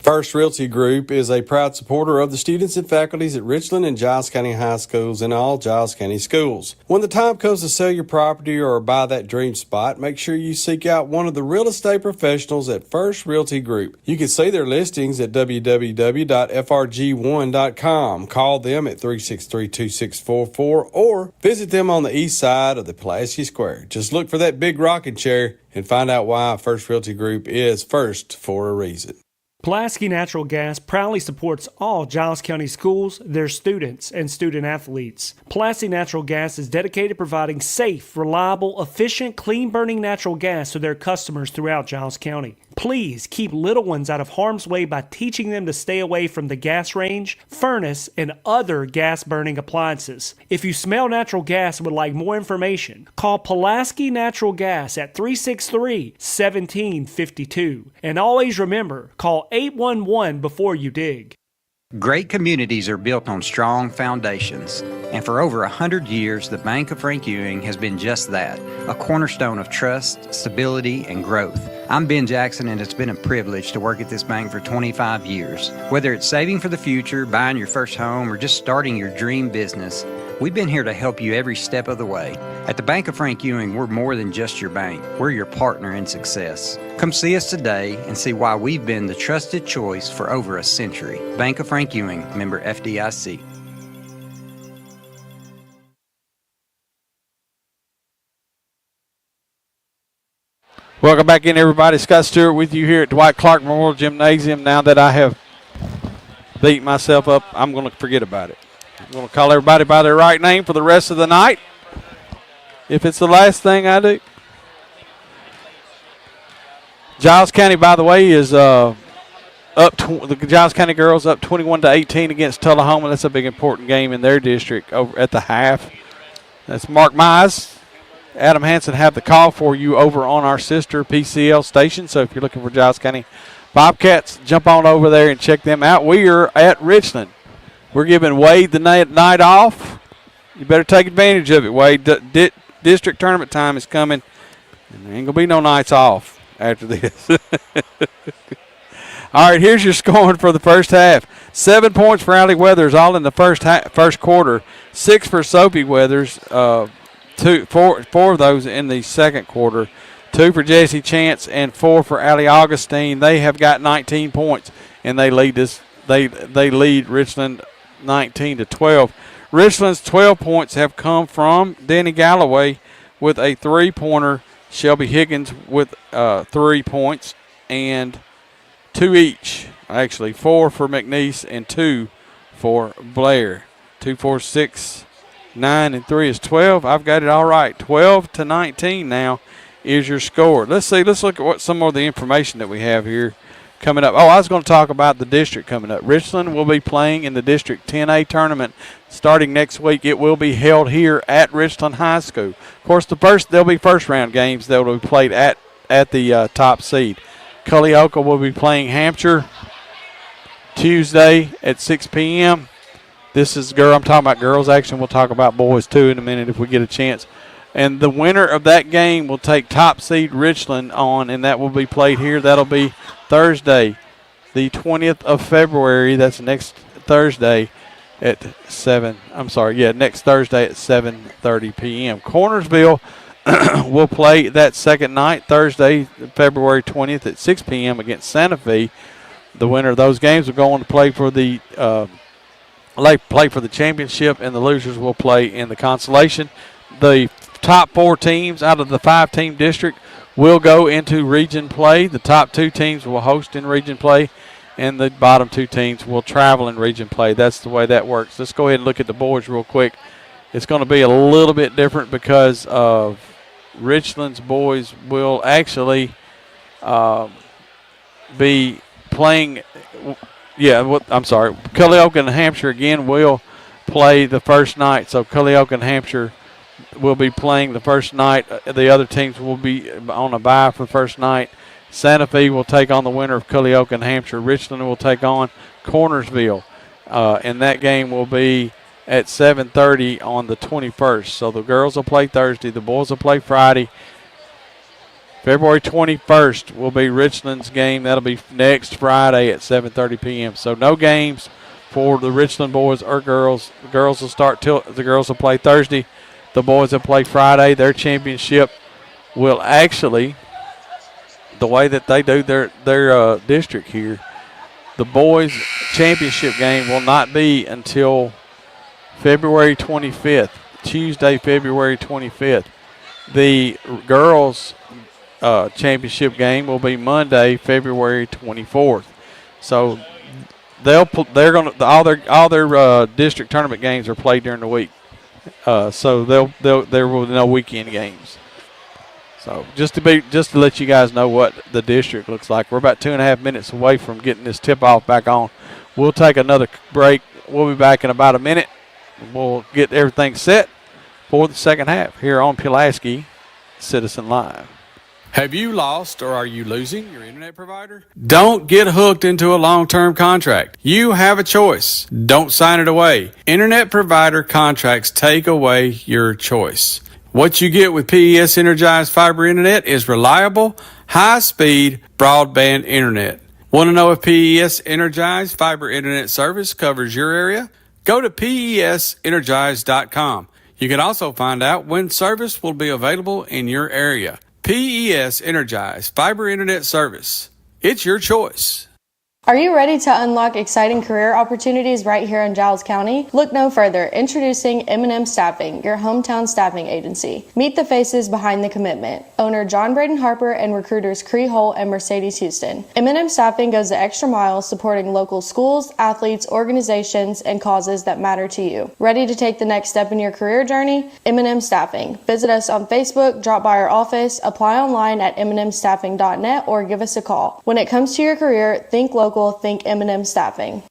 Speaker 3: First Realty Group is a proud supporter of the students and faculties at Richland and Giles County High Schools and all Giles County schools. When the time comes to sell your property or buy that dream spot, make sure you seek out one of the real estate professionals at First Realty Group. You can see their listings at www.frg1.com. Call them at 363-2644 or visit them on the east side of the Pulaski Square. Just look for that big rocking chair and find out why First Realty Group is first for a reason.
Speaker 6: Pulaski Natural Gas proudly supports all Giles County schools, their students, and student athletes. Pulaski Natural Gas is dedicated to providing safe, reliable, efficient, clean-burning natural gas to their customers throughout Giles County. Please keep little ones out of harm's way by teaching them to stay away from the gas range, furnace, and other gas-burning appliances. If you smell natural gas and would like more information, call Pulaski Natural Gas at 363-1752. And always remember, call 811 before you dig.
Speaker 7: Great communities are built on strong foundations, and for over 100 years, the Bank of Frank Ewing has been just that, a cornerstone of trust, stability, and growth. I'm Ben Jackson, and it's been a privilege to work at this bank for 25 years. Whether it's saving for the future, buying your first home, or just starting your dream business, we've been here to help you every step of the way. At the Bank of Frank Ewing, we're more than just your bank. We're your partner in success. Come see us today and see why we've been the trusted choice for over a century. Bank of Frank Ewing, member FDIC.
Speaker 1: Welcome back in, everybody. Scott Stewart with you here at Dwight Clark Memorial Gymnasium. Now that I have beat myself up, I'm going to forget about it. I'm going to call everybody by their right name for the rest of the night, if it's the last thing I do. Giles County, by the way, is the Giles County girls up 21-18 against Tullahoma. That's a big important game in their district over at the half. That's Mark Mize. Adam Hansen have the call for you over on our sister PCL station. So if you're looking for Giles County Bobcats, jump on over there and check them out. We are at Richland. We're giving Wade the night off. You better take advantage of it, Wade. District tournament time is coming, and there ain't going to be no nights off after this. All right, here's your scoring for the first half. 7 points for Allie Weathers, all in the first quarter. 6 for Sophie Weathers, four of those in the second quarter. 2 for Jesse Chance and 4 for Allie Augustine. They have got 19 points, and they lead Richland 19-12. Richland's 12 points have come from Danny Galloway with a 3-pointer, Shelby Higgins with 3 points, and 2 each. Actually, 4 for McNeese and 2 for Blair. 2, 4, 6, 9, and 3 is 12. I've got it all right. 12-19 now is your score. Let's look at some more of the information that we have here coming up. Oh, I was going to talk about the district coming up. Richland will be playing in the District 10A tournament starting next week. It will be held here at Richland High School. Of course, there'll be first-round games that will be played at the top seed. Culleoka will be playing Hampshire Tuesday at 6 p.m. This is I'm talking about girls action. We'll talk about boys too in a minute if we get a chance. And the winner of that game will take top seed Richland on, and that will be played here. That'll be Thursday, the 20th of February. That's next Thursday at next Thursday at 7:30 p.m. Cornersville will play that second night, Thursday, February 20th at 6 p.m. against Santa Fe. The winner of those games will go on to play for the championship, and the losers will play in the consolation. The top 4 teams out of the 5-team district will go into region play. The top 2 teams will host in region play, and the bottom 2 teams will travel in region play. That's the way that works. Let's go ahead and look at the boys real quick. It's going to be a little bit different because of Richland's boys will actually be playing. Culleoka and Hampshire again will play the first night. So Culleoka and Hampshire will be playing the first night. The other teams will be on a bye for the first night. Santa Fe will take on the winner of Culleoka and Hampshire. Richland will take on Cornersville. And that game will be at 7:30 on the 21st. So the girls will play Thursday. The boys will play Friday. February 21st will be Richland's game. That'll be next Friday at 7:30 p.m. So no games for the Richland boys or girls. The girls will play Thursday. The boys will play Friday. Their championship will actually, the way that they do their district here, the boys' championship game will not be until February 25th, Tuesday, February 25th. The girls' championship game will be Monday, February 24th. So all their district tournament games are played during the week. So there will be no weekend games. So just to let you guys know what the district looks like. We're about 2.5 minutes away from getting this tip-off back on. We'll take another break. We'll be back in about a minute. We'll get everything set for the second half here on Pulaski Citizen Live.
Speaker 3: Have you lost or are you losing your internet provider? Don't get hooked into a long-term contract. You have a choice. Don't sign it away. Internet provider contracts take away your choice. What you get with PES Energized Fiber Internet is reliable, high-speed broadband internet. Want to know if PES Energized Fiber Internet service covers your area? Go to PESEnergized.com. You can also find out when service will be available in your area. PES Energized Fiber Internet Service. It's your choice.
Speaker 4: Are you ready to unlock exciting career opportunities right here in Giles County? Look no further. Introducing M&M Staffing, your hometown staffing agency. Meet the faces behind the commitment. Owner John Braden Harper and recruiters Cree Holt and Mercedes Houston. M&M Staffing goes the extra mile supporting local schools, athletes, organizations, and causes that matter to you. Ready to take the next step in your career journey? M&M Staffing. Visit us on Facebook, drop by our office, apply online at mnmstaffing.net, or give us a call. When it comes to your career, think local. Think M&M Staffing.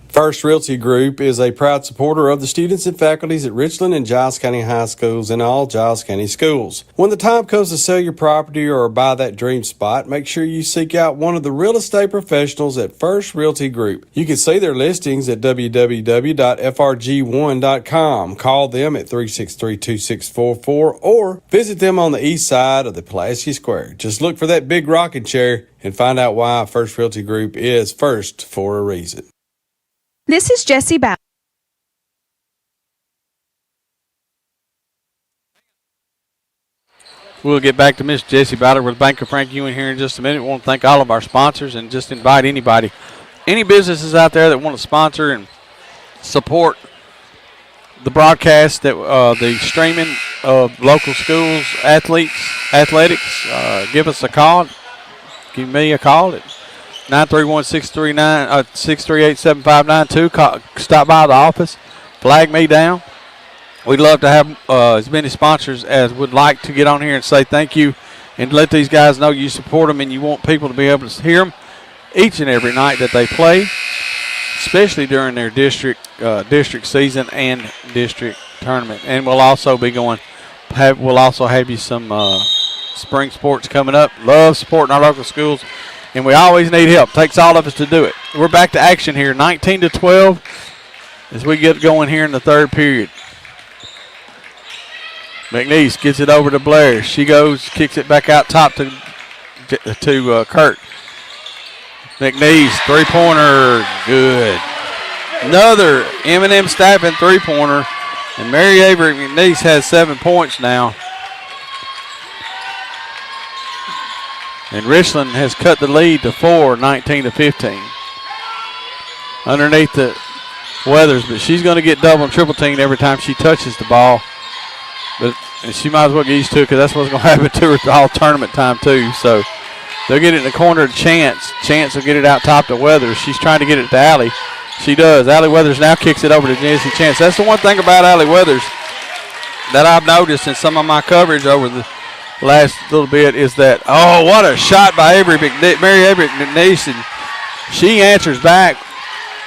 Speaker 8: First Realty Group is a proud supporter of the students and faculties at Richland and Giles County High Schools and all Giles County schools. When the time comes to sell your property or buy that dream spot, make sure you seek out one of the real estate professionals at First Realty Group. You can see their listings at www.frg1.com. Call them at 363-2644 or visit them on the east side of the Pulaski Square. Just look for that big rocking chair and find out why First Realty Group is first for a reason.
Speaker 5: This is Jessie Ballard.
Speaker 1: We'll get back to Miss Jessie Ballard with Bank of Frank Ewing here in just a minute. We want to thank all of our sponsors and just invite anybody, any businesses out there that want to sponsor and support the broadcast, that the streaming of local schools, athletics. Give us a call. Give me a call at 931-638-7592. Stop by the office. Flag me down. We'd love to have as many sponsors as would like to get on here and say thank you and let these guys know you support them and you want people to be able to hear them each and every night that they play, especially during their district season and district tournament. And we'll also be we'll also have you some spring sports coming up. Love supporting our local schools, and we always need help. Takes all of us to do it. We're back to action here, 19-12, as we get going here in the third period. McNeese gets it over to Blair. She goes, kicks it back out top to Kurt. McNeese, three-pointer, good. Another M&M Staffing three-pointer, and Mary Avery McNeese has 7 points now. And Richland has cut the lead to 4, 19-15. Underneath the Weathers, but she's going to get double and triple teamed every time she touches the ball. And she might as well get used to it because that's what's going to happen to her all tournament time too. So they'll get it in the corner to Chance. Chance will get it out top to Weathers. She's trying to get it to Allie. She does. Allie Weathers now kicks it over to Jesse Chance. That's the one thing about Allie Weathers that I've noticed in some of my coverage over the last little bit is that, oh, what a shot by Mary Avery McNeese. And she answers back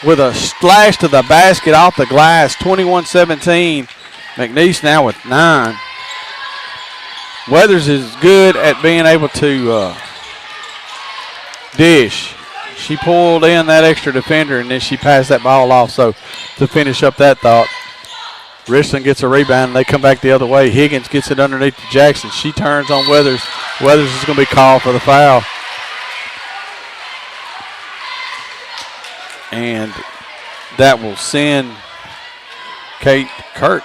Speaker 1: with a slash to the basket off the glass, 21-17. McNeese now with 9. Weathers is good at being able to dish. She pulled in that extra defender, and then she passed that ball off. So to finish up that thought, Richland gets a rebound, and they come back the other way. Higgins gets it underneath to Jackson. She turns on Weathers. Weathers is going to be called for the foul. And that will send Kate Kirk.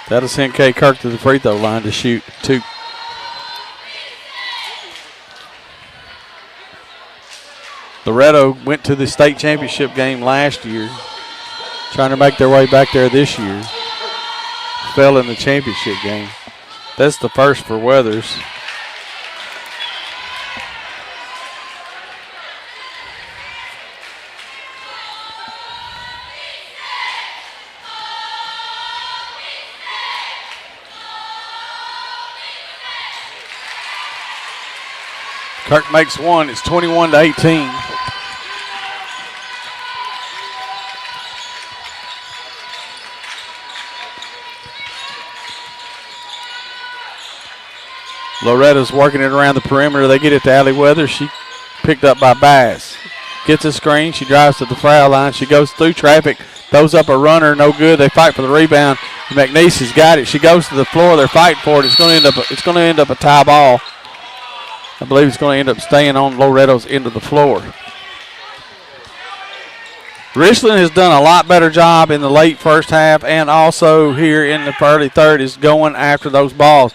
Speaker 1: That'll send Kate Kirk to the free throw line to shoot 2. Loretto went to the state championship game last year, trying to make their way back there this year. Fell in the championship game. That's the first for Weathers. Kirk makes one. It's 21-18. Loretta's working it around the perimeter. They get it to Allie Weathers. She picked up by Bass. Gets a screen. She drives to the foul line. She goes through traffic. Throws up a runner. No good. They fight for the rebound. McNeese has got it. She goes to the floor. They're fighting for it. It's going to end up a tie ball. I believe it's going to end up staying on Loretto's end of the floor. Richland has done a lot better job in the late first half and also here in the early third is going after those balls.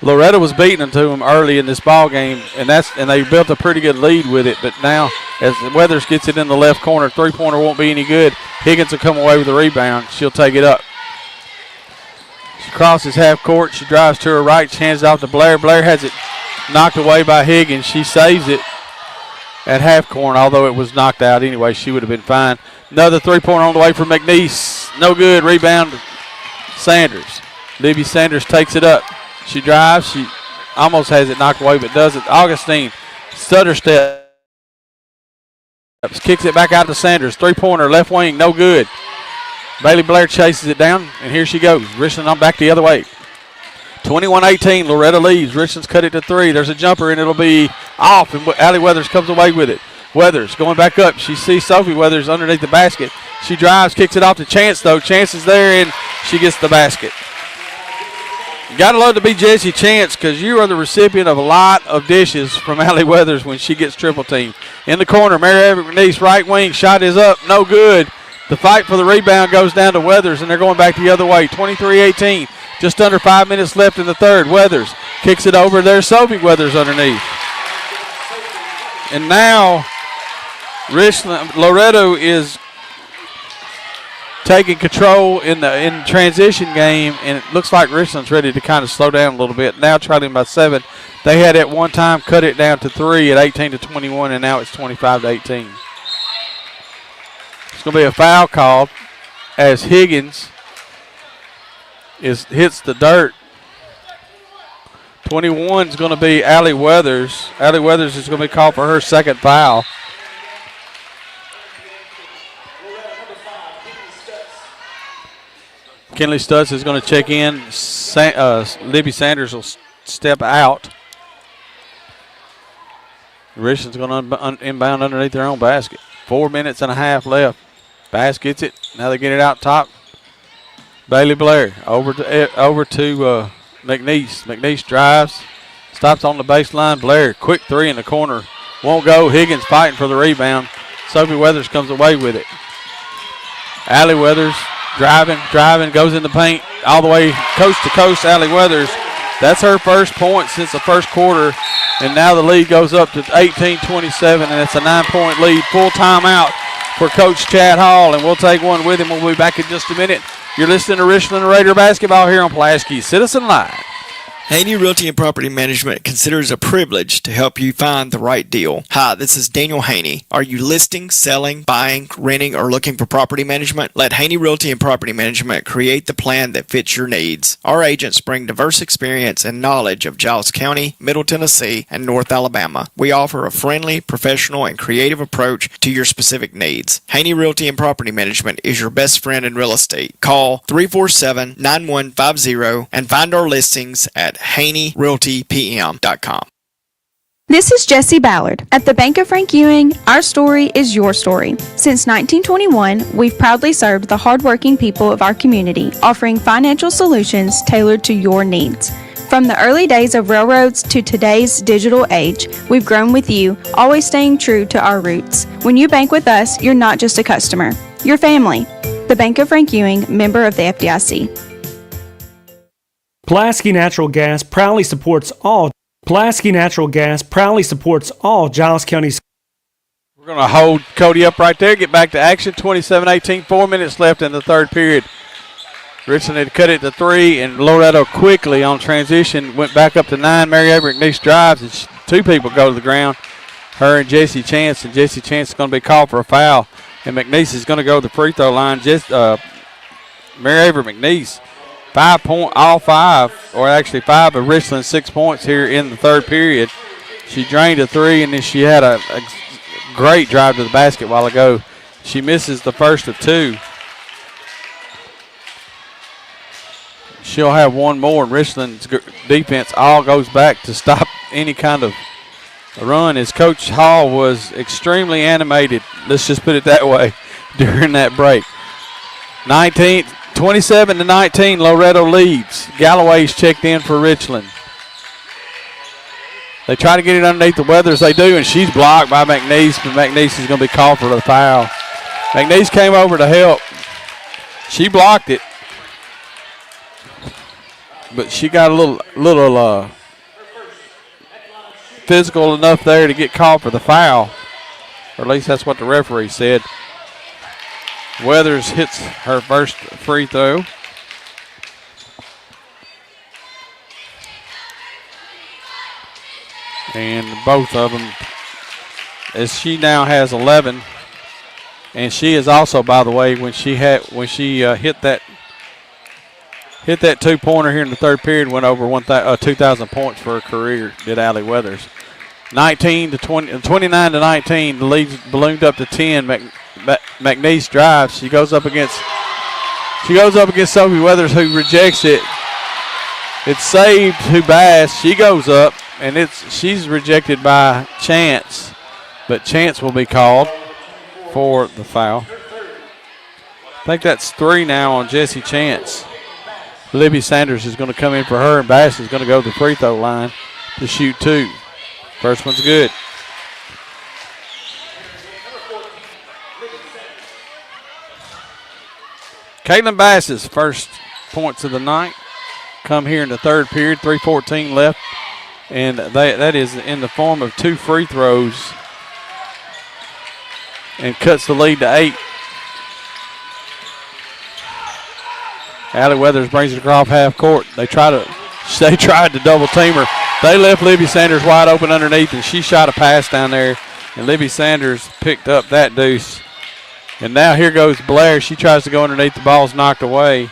Speaker 1: Loretto was beating them to them early in this ball game, and they built a pretty good lead with it. But now, as Weathers gets it in the left corner, three-pointer won't be any good. Higgins will come away with the rebound. She'll take it up. She crosses half court. She drives to her right. She hands it off to Blair. Blair has it knocked away by Higgins. She saves it at half court, although it was knocked out anyway. She would have been fine. Another three-pointer on the way from McNeese. No good. Rebound, Sanders. Libby Sanders takes it up. She drives. She almost has it knocked away, but does it. Augustine, stutter step. Kicks it back out to Sanders. Three-pointer, left wing, no good. Bailey Blair chases it down, and here she goes. Richland on back the other way. 21-18, Loretto leads. Richland's cut it to 3. There's a jumper, and it'll be off, and Allie Weathers comes away with it. Weathers going back up. She sees Sophie Weathers underneath the basket. She drives, kicks it off to Chance, though. Chance is there, and she gets the basket. You got to love to be Jesse Chance because you are the recipient of a lot of dishes from Allie Weathers when she gets triple teamed. In the corner, Mary Everett McNeese, right wing, shot is up, no good. The fight for the rebound goes down to Weathers, and they're going back the other way. 23-18, just under 5 minutes left in the third. Weathers kicks it over. There's Sophie Weathers underneath. And now Loretto is taking control in transition game, and it looks like Richland's ready to kind of slow down a little bit. Now trailing by 7. They had at one time cut it down to 3 at 18-21, and now it's 25-18. It's going to be a foul called as Higgins hits the dirt. 21 is going to be Allie Weathers. Allie Weathers is going to be called for her second foul. Kinley Stutz is going to check in. Libby Sanders will step out. Richland's going to inbound underneath their own basket. 4 minutes and a half left. Bass gets it. Now they get it out top. Bailey Blair over to McNeese. McNeese drives. Stops on the baseline. Blair, quick three in the corner. Won't go. Higgins fighting for the rebound. Sophie Weathers comes away with it. Allie Weathers driving, goes in the paint all the way coast to coast. Allie Weathers, that's her first point since the first quarter, and now the lead goes up to 18-27, and it's a 9-point lead. Full timeout for Coach Chad Hall, and we'll take one with him. We'll be back in just a minute. You're listening to Richland Raider basketball here on Pulaski Citizen Live.
Speaker 2: Haney Realty and Property Management considers it a privilege to help you find the right deal. Hi, this is Daniel Haney. Are you listing, selling, buying, renting, or looking for property management? Let Haney Realty and Property Management create the plan that fits your needs. Our agents bring diverse experience and knowledge of Giles County, Middle Tennessee, and North Alabama. We offer a friendly, professional, and creative approach to your specific needs. Haney Realty and Property Management is your best friend in real estate. Call 347-9150 and find our listings at HaneyRealtyPM.com.
Speaker 5: This is Jesse Ballard. At the Bank of Frank Ewing, our story is your story. Since 1921, we've proudly served the hardworking people of our community, offering financial solutions tailored to your needs. From the early days of railroads to today's digital age, we've grown with you, always staying true to our roots. When you bank with us, you're not just a customer, you're family. The Bank of Frank Ewing, member of the FDIC.
Speaker 6: Pulaski Natural Gas proudly supports all Giles County schools.
Speaker 1: We're going to hold Cody up right there, get back to action. 27-18, 4 minutes left in the third period. Richland had cut it to 3, and Loretto quickly on transition went back up to 9. Mary Avery McNeese drives, and two people go to the ground, her and Jesse Chance, and Jesse Chance is going to be called for a foul, and McNeese is going to go to the free throw line. Mary Avery McNeese, 5 points, all 5, or actually 5 of Richland's 6 points here in the third period. She drained a 3, and then she had a great drive to the basket a while ago. She misses the first of 2. She'll have one more, and Richland's defense all goes back to stop any kind of run, as Coach Hall was extremely animated, let's just put it that way, during that break. 27-19, Loretto leads. Galloway's checked in for Richland. They try to get it underneath the Weathers, they do, and she's blocked by McNeese, but McNeese is going to be called for the foul. McNeese came over to help. She blocked it, but she got a little physical enough there to get called for the foul, or at least that's what the referee said. Weathers hits her first free throw. And both of them, as she now has 11, and she is also, by the way, when she hit that 2-pointer here in the third period, went over 2,000 points for her career, did Allie Weathers. 29-19, the lead ballooned up to 10. McNeese drives. She goes up against Sophie Weathers, who rejects it. It's saved to Bass. She goes up, and she's rejected by Chance, but Chance will be called for the foul. I think that's 3 now on Jesse Chance. Libby Sanders is going to come in for her, and Bass is going to go to the free throw line to shoot 2. First one's good. Caitlin Bass's first points of the night come here in the third period, 3:14 left, and that is in the form of 2 free throws, and cuts the lead to 8. Allie Weathers brings it across half court. They tried to double team her. They left Libby Sanders wide open underneath, and she shot a pass down there, and Libby Sanders picked up that deuce. And now here goes Blair. She tries to go underneath. The ball's knocked away.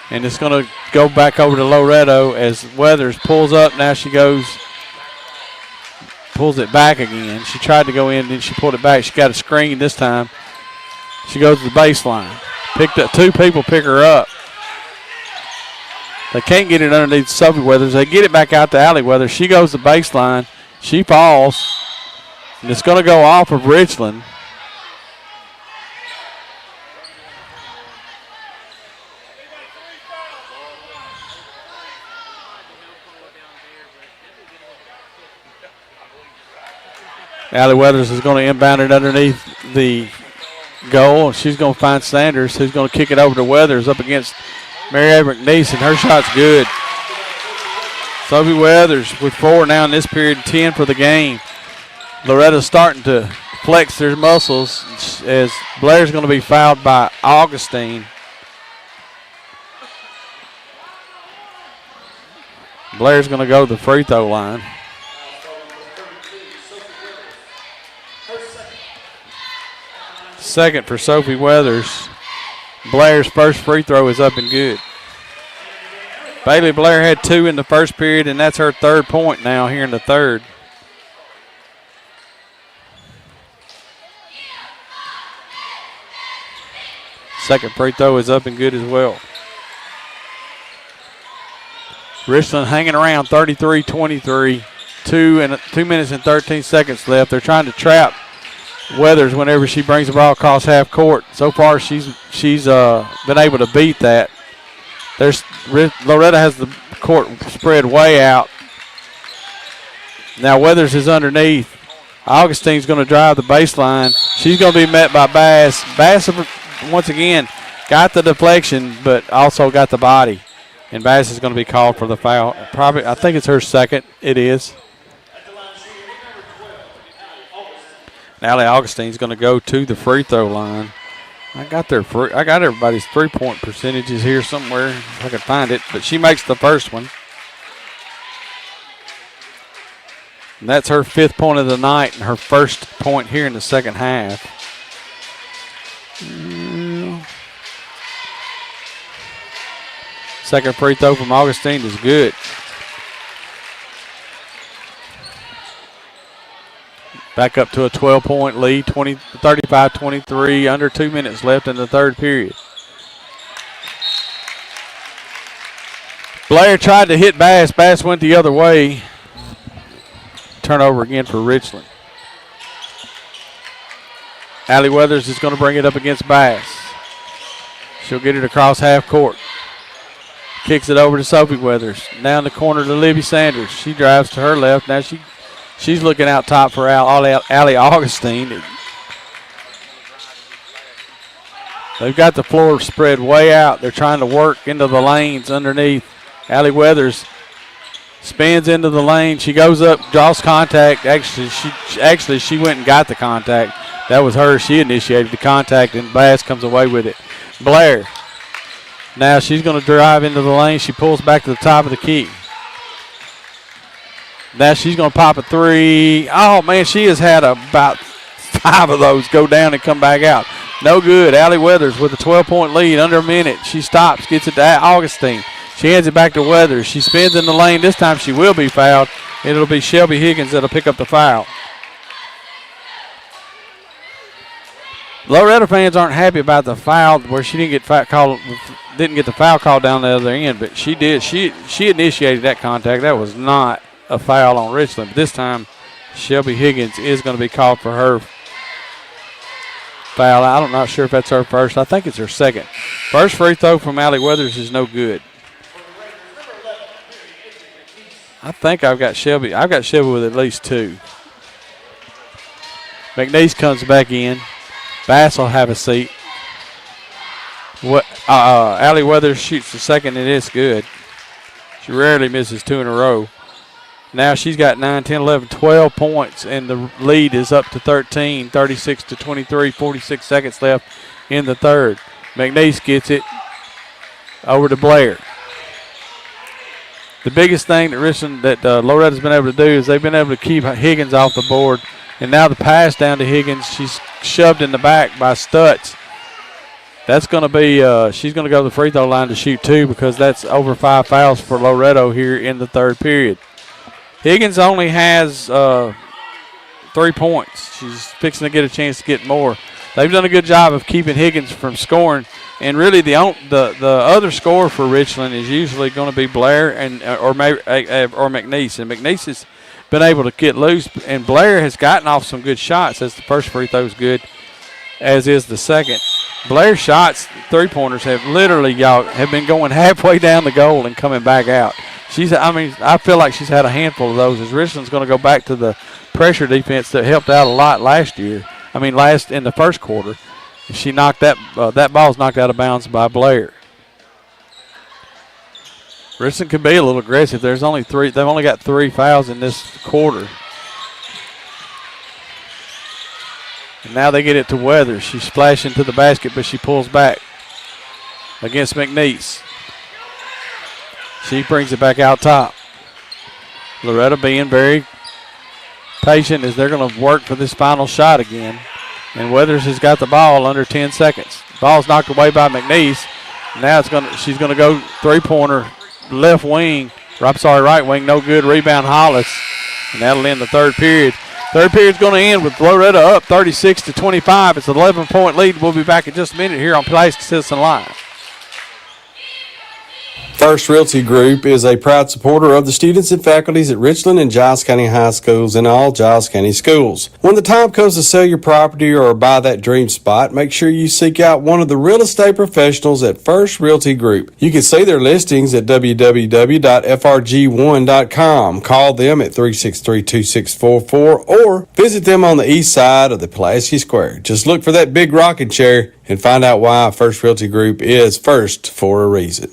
Speaker 1: And it's going to go back over to Loretto as Weathers pulls up. Now she pulls it back again. She tried to go in, then she pulled it back. She got a screen this time. She goes to the baseline. Picked up 2 people, pick her up. They can't get it underneath Sophie Weathers. They get it back out to Allie Weathers. She goes to the baseline. She falls. And it's going to go off of Richland. Allie Weathers is going to inbound it underneath the goal. She's going to find Sanders, who's going to kick it over to Weathers up against Mary Avery McNeese, and her shot's good. Sophie Weathers with 4 now in this period, 10 for the game. Loretta's starting to flex their muscles as Blair's going to be fouled by Augustine. Blair's going to go to the free throw line. Second for Sophie Weathers. Blair's first free throw is up and good. Bailey Blair had 2 in the first period, and that's her 3rd point now here in the third. Second free throw is up and good as well. Richland hanging around 33-23. 2 minutes and 13 seconds left. They're trying to trap Weathers whenever she brings the ball across half court. So far, she's been able to beat that. Loretto has the court spread way out. Now Weathers is underneath. Augustine's going to drive the baseline. She's going to be met by Bass. Bass, once again, got the deflection, but also got the body. And Bass is going to be called for the foul. Probably, I think it's her second. It is. Allie Augustine's going to go to the free throw line. I got everybody's 3-point percentages here somewhere if I could find it, but she makes the first one. And that's her 5th point of the night and her first point here in the second half. Second free throw from Augustine is good. Back up to a 12-point lead, 35-23, under 2 minutes left in the third period. Blair tried to hit Bass. Bass went the other way. Turnover again for Richland. Allie Weathers is going to bring it up against Bass. She'll get it across half court. Kicks it over to Sophie Weathers. Now in the corner to Libby Sanders. She drives to her left. Now she's looking out top for Allie Augustine. They've got the floor spread way out. They're trying to work into the lanes underneath. Allie Weathers spins into the lane. She goes up, draws contact. Actually, she went and got the contact. That was her. She initiated the contact, and Bass comes away with it. Blair. Now she's going to drive into the lane. She pulls back to the top of the key. Now she's going to pop a three. Oh, man, she has had about 5 of those go down and come back out. No good. Allie Weathers with a 12-point lead under a minute. She stops, gets it to Augustine. She hands it back to Weathers. She spins in the lane. This time she will be fouled. It'll be Shelby Higgins that'll pick up the foul. Loretto fans aren't happy about the foul where she didn't get the foul called down the other end, but she did. She initiated that contact. That was not a foul on Richland. But this time, Shelby Higgins is going to be called for her foul. I'm not sure if that's her first. I think it's her second. First free throw from Allie Weathers is no good. I think I've got Shelby. I've got Shelby with at least 2. McNeese comes back in. Bass will have a seat. Allie Weathers shoots the second, and it's good. She rarely misses 2 in a row. Now she's got 9, 10, 11, 12 points, and the lead is up to 13, 36-23, 46 seconds left in the third. McNeese gets it over to Blair. The biggest thing that Loretto's been able to do is they've been able to keep Higgins off the board. And now the pass down to Higgins. She's shoved in the back by Stutz. That's going to be, she's going to go to the free throw line to shoot 2 because that's over 5 fouls for Loretto here in the third period. Higgins only has 3 points. She's fixing to get a chance to get more. They've done a good job of keeping Higgins from scoring. And really the other scorer for Richland is usually going to be Blair or McNeese. And McNeese has been able to get loose, and Blair has gotten off some good shots as the first free throw is good, as is the second. Blair's shots, 3-pointers, have been going halfway down the goal and coming back out. I feel like she's had a handful of those, as Richland's going to go back to the pressure defense that helped out a lot in the first quarter. She knocked that ball's knocked out of bounds by Blair. Richland can be a little aggressive. There's only 3. They've only got 3 fouls in this quarter. And now they get it to Weathers. She's splashing to the basket, but she pulls back against McNeese. She brings it back out top. Loretto being very patient as they're going to work for this final shot again. And Weathers has got the ball under 10 seconds. Ball's knocked away by McNeese. Now she's going to go 3-pointer. Right wing, no good. Rebound Hollis, and that'll end the third period. Third period's going to end with Loretto up 36-25. It's an 11-point lead. We'll be back in just a minute here on Pulaski Citizen Live.
Speaker 8: First Realty Group is a proud supporter of the students and faculties at Richland and Giles County High Schools and all Giles County schools. When the time comes to sell your property or buy that dream spot, make sure you seek out one of the real estate professionals at First Realty Group. You can see their listings at www.frg1.com. Call them at 363-2644 or visit them on the east side of the Pulaski Square. Just look for that big rocking chair and find out why First Realty Group is first for a reason.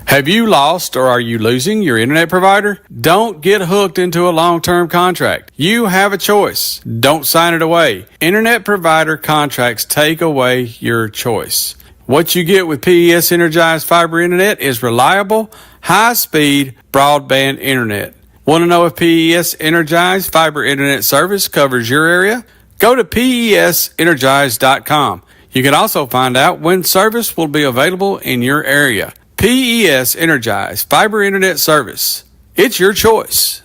Speaker 3: Have you lost or are you losing your internet provider? Don't get hooked into a long-term contract. You have a choice. Don't sign it away. Internet provider contracts take away your choice. What you get with PES Energized Fiber Internet is reliable, high-speed broadband internet. Want to know if PES Energized Fiber Internet service covers your area? Go to PESEnergized.com. You can also find out when service will be available in your area. PES Energized Fiber Internet Service. It's your choice.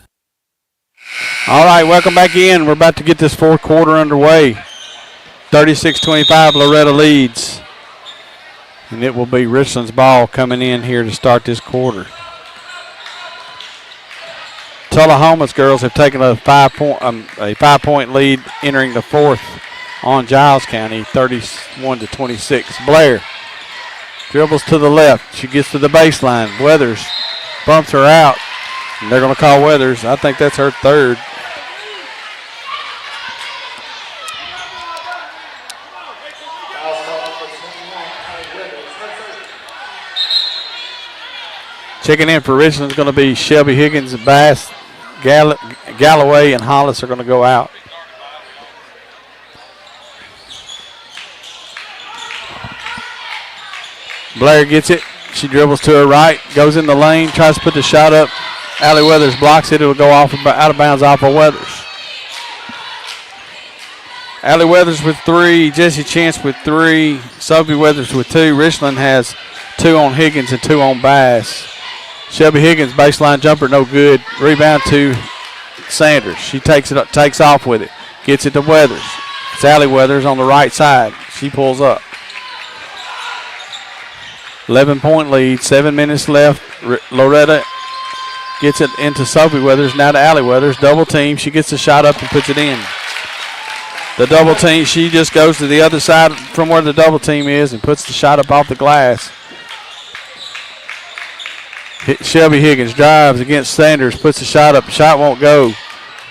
Speaker 1: All right, welcome back in. We're about to get this fourth quarter underway. 36-25, Loretto leads. And it will be Richland's ball coming in here to start this quarter. Tullahoma's girls have taken a five-point lead entering the fourth on Giles County, 31-26. Blair dribbles to the left. She gets to the baseline. Weathers bumps her out. And they're going to call Weathers. I think that's her third. Checking in for Richland is going to be Shelby Higgins, Bass, Galloway, and Hollis are going to go out. Blair gets it. She dribbles to her right, goes in the lane, tries to put the shot up. Allie Weathers blocks it. It will go off out of bounds off of Weathers. Allie Weathers with three. Jesse Chance with three. Sophie Weathers with two. Richland has two on Higgins and two on Bass. Shelby Higgins baseline jumper, no good. Rebound to Sanders. She takes off with it. Gets it to Weathers. It's Allie Weathers on the right side. She pulls up. 11-point lead, 7 minutes left. Loretto gets it into Sophie Weathers, now to Allie Weathers. Double team, she gets the shot up and puts it in. The double team, she just goes to the other side from where the double team is and puts the shot up off the glass. Shelby Higgins drives against Sanders, puts the shot up. The shot won't go.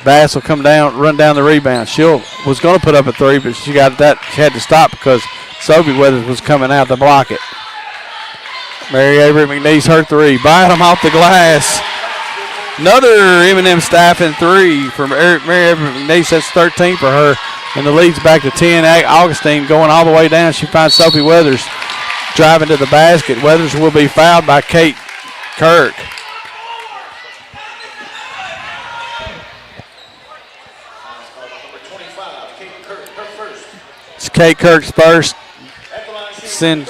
Speaker 1: Bass will come down, run down the rebound. She was going to put up a three, but she had to stop because Sophie Weathers was coming out to block it. Mary Avery McNeese, her three. Bottom off the glass. Another M&M Staffing three from Mary Avery McNeese. That's 13 for her. And the lead's back to 10. Augustine going all the way down. She finds Sophie Weathers driving to the basket. Weathers will be fouled by Kate Kirk. It's Kate Kirk's first. Send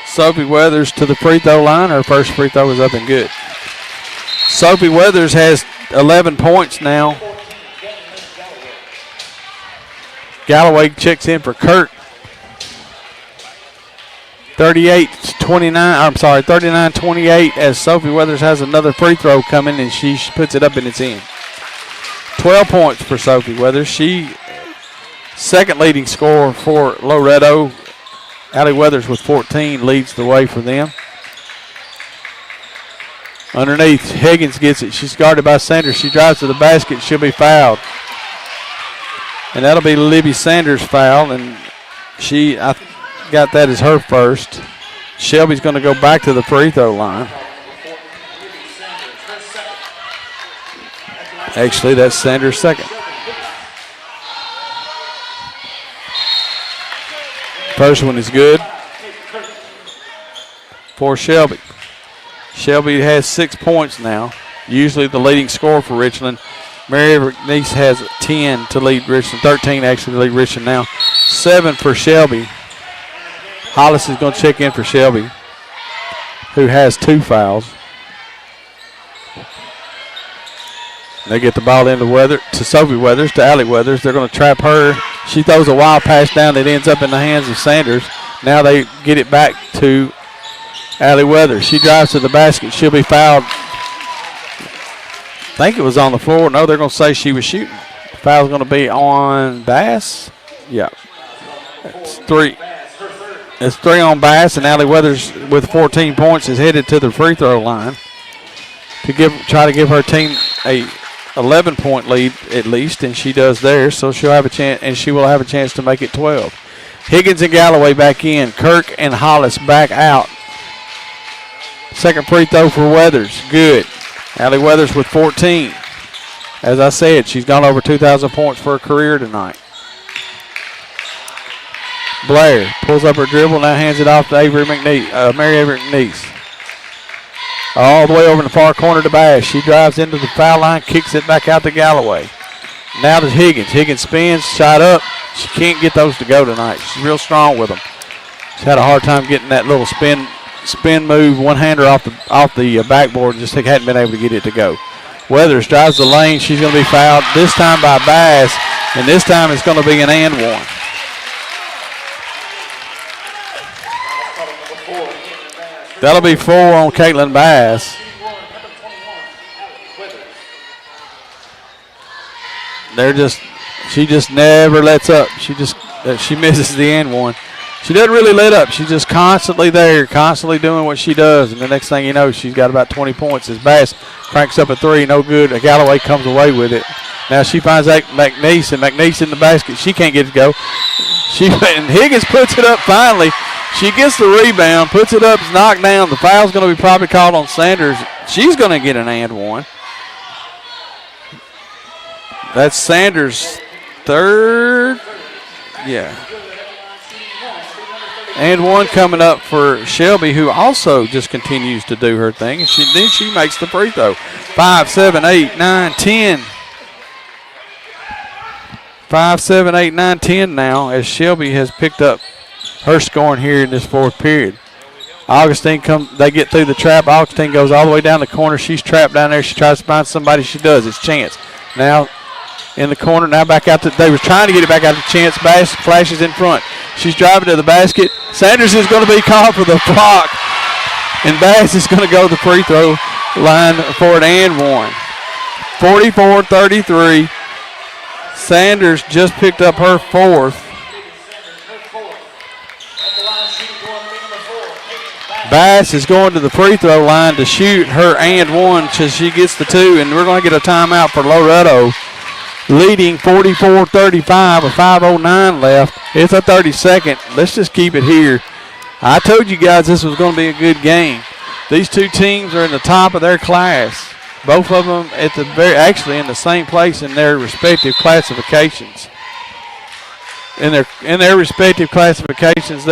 Speaker 1: Sophie Weathers to the free throw line. Her first free throw is up and good. Sophie Weathers has 11 points now. Galloway checks in for Kirk. 39-28 as Sophie Weathers has another free throw coming and she puts it up and it's in. 12 points for Sophie Weathers. She second leading scorer for Loretto. Allie Weathers with 14 leads the way for them. Underneath, Higgins gets it. She's guarded by Sanders. She drives to the basket. She'll be fouled. And that'll be Libby Sanders' foul. And I got that as her first. Shelby's going to go back to the free throw line. Actually, that's Sanders' second. First one is good for Shelby. Shelby has 6 points now, usually the leading scorer for Richland. Mary McNeese has 10 to lead Richland, 13 actually to lead Richland now. 7 for Shelby. Hollis is going to check in for Shelby, who has 2 fouls. They get the ball into Sophie Weathers, to Allie Weathers. They're going to trap her. She throws a wild pass down that ends up in the hands of Sanders. Now they get it back to Allie Weathers, she drives to the basket. She'll be fouled. I think it was on the floor. No, they're going to say she was shooting. Foul's going to be on Bass. Yeah. It's 3. It's 3 on Bass, and Allie Weathers with 14 points is headed to the free throw line to try to give her team a 11-point lead at least, and she does there, so she'll have a chance, and she will have a chance to make it 12. Higgins and Galloway back in. Kirk and Hollis back out. Second free throw for Weathers. Good. Allie Weathers with 14. As I said, she's gone over 2,000 points for her career tonight. Blair pulls up her dribble, now hands it off to Mary Avery McNeese. All the way over in the far corner to Bass. She drives into the foul line, kicks it back out to Galloway. Now to Higgins. Higgins spins, shot up. She can't get those to go tonight. She's real strong with them. She's had a hard time getting that little spin move, one-hander off the backboard, and just hadn't been able to get it to go. Weathers drives the lane. She's going to be fouled, this time by Bass, and this time it's going to be an and one. That'll be 4 on Caitlin Bass. She just never lets up. She misses the and one. She doesn't really let up. She's just constantly there, constantly doing what she does. And the next thing you know, she's got about 20 points as Bass cranks up a 3, no good. Galloway comes away with it. Now she finds McNeese, and McNeese in the basket. She can't get it to go. And Higgins puts it up finally. She gets the rebound, puts it up, it's knocked down. The foul's going to be probably called on Sanders. She's going to get an and one. That's Sanders' third. Yeah. And one coming up for Shelby, who also just continues to do her thing. And then she makes the free throw. 5, 7, 8, 9, 10. 5, 7, 8, 9, 10 now as Shelby has picked up her scoring here in this fourth period. Augustine they get through the trap. Augustine goes all the way down the corner. She's trapped down there. She tries to find somebody. She does. It's Chance. Now in the corner. Now back out they were trying to get it back out to Chance. Bass flashes in front. She's driving to the basket. Sanders is going to be called for the block. And Bass is going to go to the free throw line for an and one. 44-33. Sanders just picked up her fourth. Bass is going to the free throw line to shoot her and one so she gets the 2, and we're going to get a timeout for Loretto, leading 44-35 with 5:09 left. It's a 30-second. Let's just keep it here. I told you guys this was going to be a good game. These two teams are in the top of their class. Both of them actually in the same place in their respective classifications. In their respective classifications,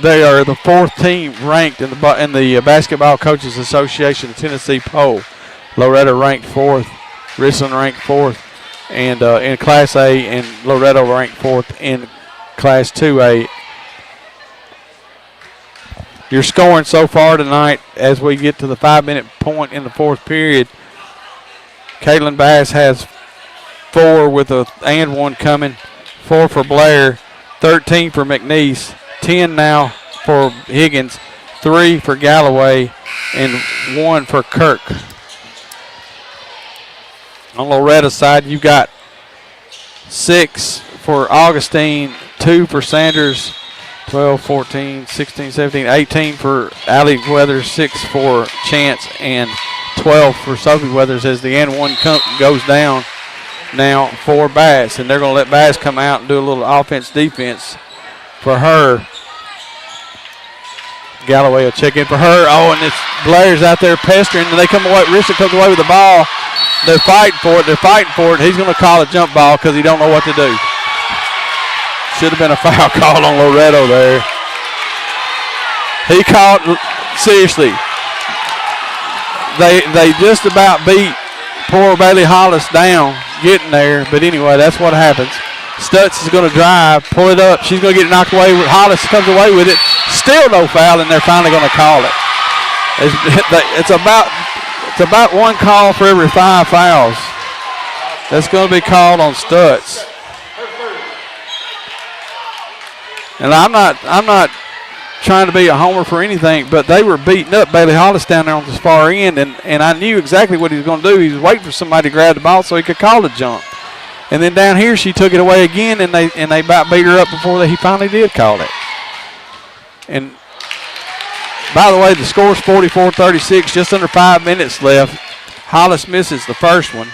Speaker 1: They are the 4th team ranked in the Basketball Coaches Association of Tennessee poll. Loretto ranked 4th, Richland ranked 4th, and in Class A, and Loretto ranked 4th in Class 2A. Your scoring so far tonight, as we get to the 5-minute point in the fourth period, Caitlin Bass has 4 with a and one coming, 4 for Blair, 13 for McNeese, 10 now for Higgins, 3 for Galloway, and 1 for Kirk. On Loretta's side, you've got 6 for Augustine, 2 for Sanders, 12, 14, 16, 17, 18 for Allie Weathers, 6 for Chance, and 12 for Sophie Weathers as the and one goes down now for Bass. And they're going to let Bass come out and do a little offense-defense for her. Galloway will check in for her. Oh, and it's Blair's out there pestering, and they come away. Richard comes away with the ball. They're fighting for it. He's going to call a jump ball because he don't know what to do. Should have been a foul call on Loretto there. He caught, seriously, they just about beat poor Bailey Hollis down getting there. But anyway, that's what happens. Stutz is going to drive, pull it up. She's going to get it knocked away. Hollis comes away with it. Still no foul, and they're finally going to call it. It's about one call for every 5 fouls. That's going to be called on Stutz. And I'm not trying to be a homer for anything, but they were beating up Bailey Hollis down there on the far end, and I knew exactly what he was going to do. He was waiting for somebody to grab the ball so he could call the jump. And then down here, she took it away again, and they about beat her up before he finally did call it. And by the way, the score's 44-36, just under 5 minutes left. Hollis misses the first one.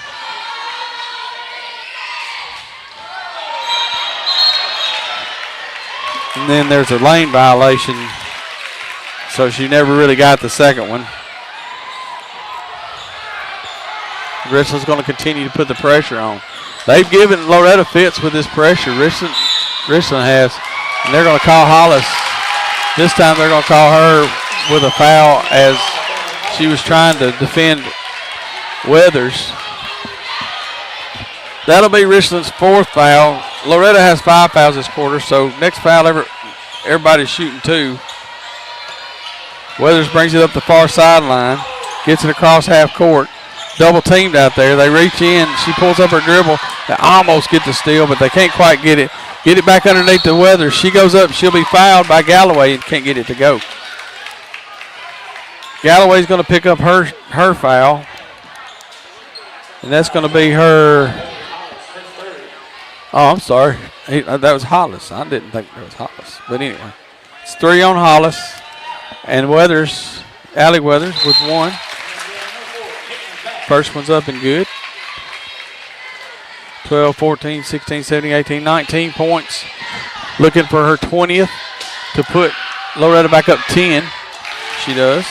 Speaker 1: And then there's a lane violation, so she never really got the second one. Richland's going to continue to put the pressure on. They've given Loretto fits with this pressure. Richland has, and they're going to call Hollis. This time they're going to call her with a foul as she was trying to defend Weathers. That'll be Richland's fourth foul. Loretto has 5 fouls this quarter, so next foul everybody's shooting 2. Weathers brings it up the far sideline, gets it across half court. Double teamed out there. They reach in. She pulls up her dribble. They almost get the steal, but they can't quite get it. Get it back underneath the Weathers. She goes up. She'll be fouled by Galloway and can't get it to go. Galloway's going to pick up her foul. And that's going to be her. Oh, I'm sorry. That was Hollis. I didn't think that was Hollis. But anyway, it's 3 on Hollis. And Weathers, Allie Weathers with 1. First one's up and good. 12, 14, 16, 17, 18, 19 points. Looking for her 20th to put Loretto back up 10. She does.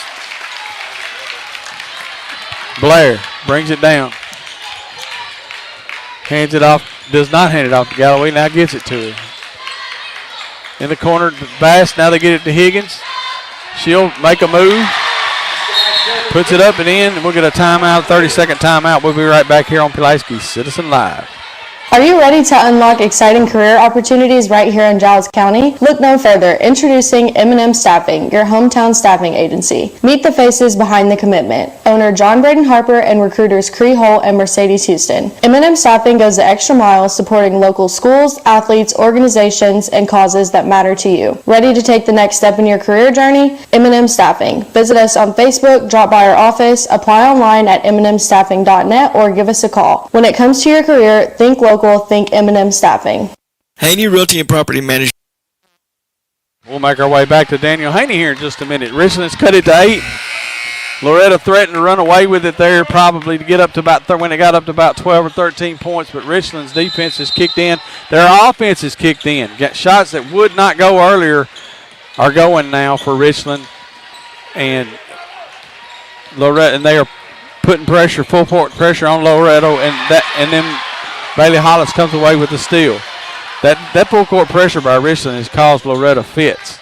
Speaker 1: Blair brings it down. Hands it off. Does not hand it off to Galloway. Now gets it to her. In the corner, Bass. Now they get it to Higgins. She'll make a move. Puts it up and in, and we'll get a timeout, 30-second timeout. We'll be right back here on Pulaski Citizen Live.
Speaker 4: Are you ready to unlock exciting career opportunities right here in Giles County? Look no further. Introducing M&M Staffing, your hometown staffing agency. Meet the faces behind the commitment. Owner John Braden Harper and recruiters Cree Hull and Mercedes Houston. M&M Staffing goes the extra mile supporting local schools, athletes, organizations, and causes that matter to you. Ready to take the next step in your career journey? M&M Staffing. Visit us on Facebook, drop by our office, apply online at mnmstaffing.net, or give us a call. When it comes to your career, think local. Think M&M Staffing.
Speaker 2: Haney Realty and Property Management.
Speaker 1: We'll make our way back to Daniel Haney here in just a minute. Richland's cut it to 8. Loretto threatened to run away with it there, probably to get up to about when it got up to about 12 or 13 points. But Richland's defense has kicked in. Their offense has kicked in. Got shots that would not go earlier are going now for Richland, and Loretto, and they are putting pressure, full court pressure on Loretto, and then Bailey Hollis comes away with the steal. That full court pressure by Richland has caused Loretto fits.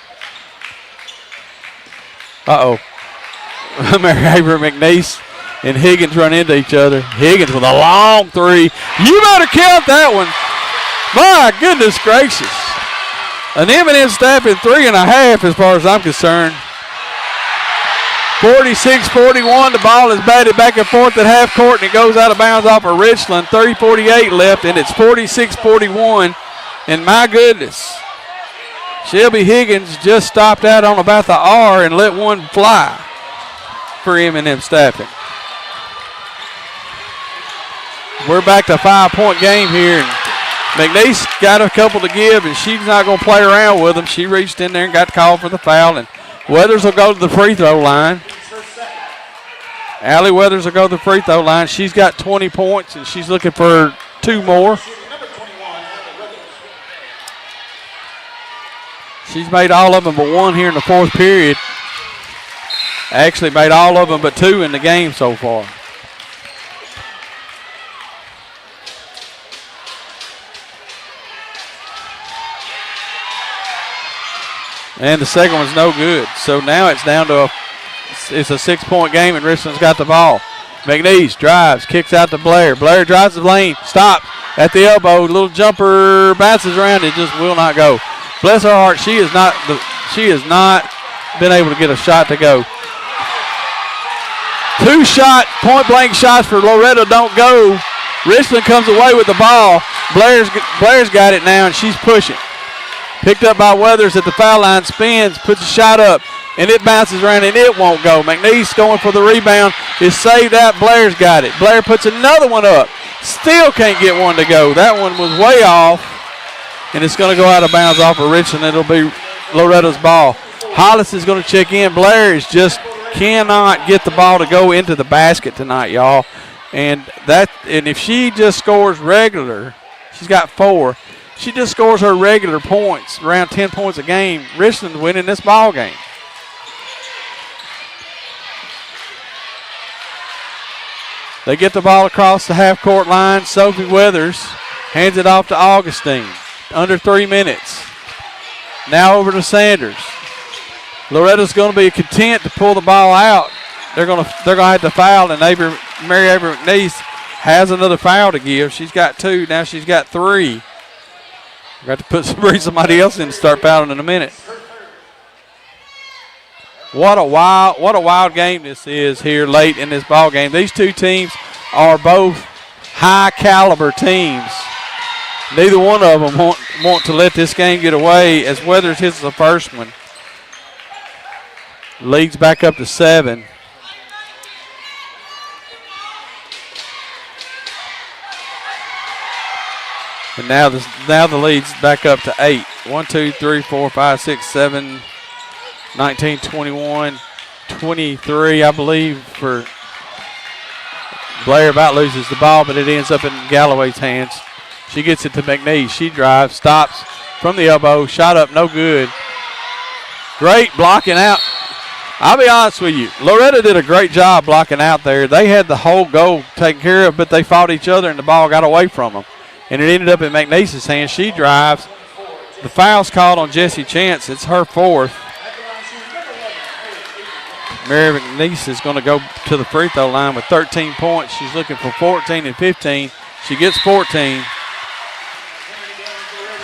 Speaker 1: Mary Haber McNeese and Higgins run into each other. Higgins with a long 3. You better count that one. My goodness gracious. An M&M Staffing 3.5 as far as I'm concerned. 46-41, the ball is batted back and forth at half court, and it goes out of bounds off of Richland. 30:48 left, and it's 46-41. And my goodness, Shelby Higgins just stopped out on about the R and let one fly for M&M Staffing. We're back to a 5-point game here, and McNeese got a couple to give, and she's not going to play around with them. She reached in there and got called for the foul, and Weathers will go to the free throw line. Allie Weathers will go to the free throw line. She's got 20 points, and she's looking for 2 more. She's made all of them but 1 here in the 4th period. Actually made all of them but 2 in the game so far. And the second one's no good. So now it's down to it's a 6-point game, and Richland's got the ball. McNeese drives, kicks out to Blair. Blair drives the lane, stop at the elbow. Little jumper bounces around. It just will not go. Bless her heart, she has not been able to get a shot to go. 2 point-blank shots for Loretto don't go. Richland comes away with the ball. Blair's got it now, and she's pushing. Picked up by Weathers at the foul line, spins, puts a shot up, and it bounces around, and it won't go. McNeese going for the rebound, is saved out. Blair's got it. Blair puts another one up. Still can't get one to go. That one was way off, and it's going to go out of bounds off of Richland. It'll be Loretto's ball. Hollis is going to check in. Blair is just cannot get the ball to go into the basket tonight, y'all. And if she just scores regular, she's got 4. She just scores her regular points, around 10 points a game. Richland's winning this ball game. They get the ball across the half-court line. Sophie Weathers hands it off to Augustine. Under 3 minutes. Now over to Sanders. Loretta's going to be content to pull the ball out. They're going to have to foul, and Mary Avery McNeese has another foul to give. She's got 2. Now she's got 3. Got to bring somebody else in to start fouling in a minute. What a wild game this is here late in this ball game. These two teams are both high caliber teams. Neither one of them want to let this game get away as Weathers hits the first one. Leads back up to 7. And now the lead's back up to 8. 1, 2, 3, 4, 5, 6, 7, 19, 21, 23, I believe, for Blair. About loses the ball, but it ends up in Galloway's hands. She gets it to McNeese. She drives, stops from the elbow, shot up, no good. Great blocking out. I'll be honest with you, Loretto did a great job blocking out there. They had the whole goal taken care of, but they fought each other and the ball got away from them. And it ended up in McNeese's hands. She drives. The foul's called on Jessie Chance. It's her 4th. Mary McNeese is going to go to the free throw line with 13 points. She's looking for 14 and 15. She gets 14.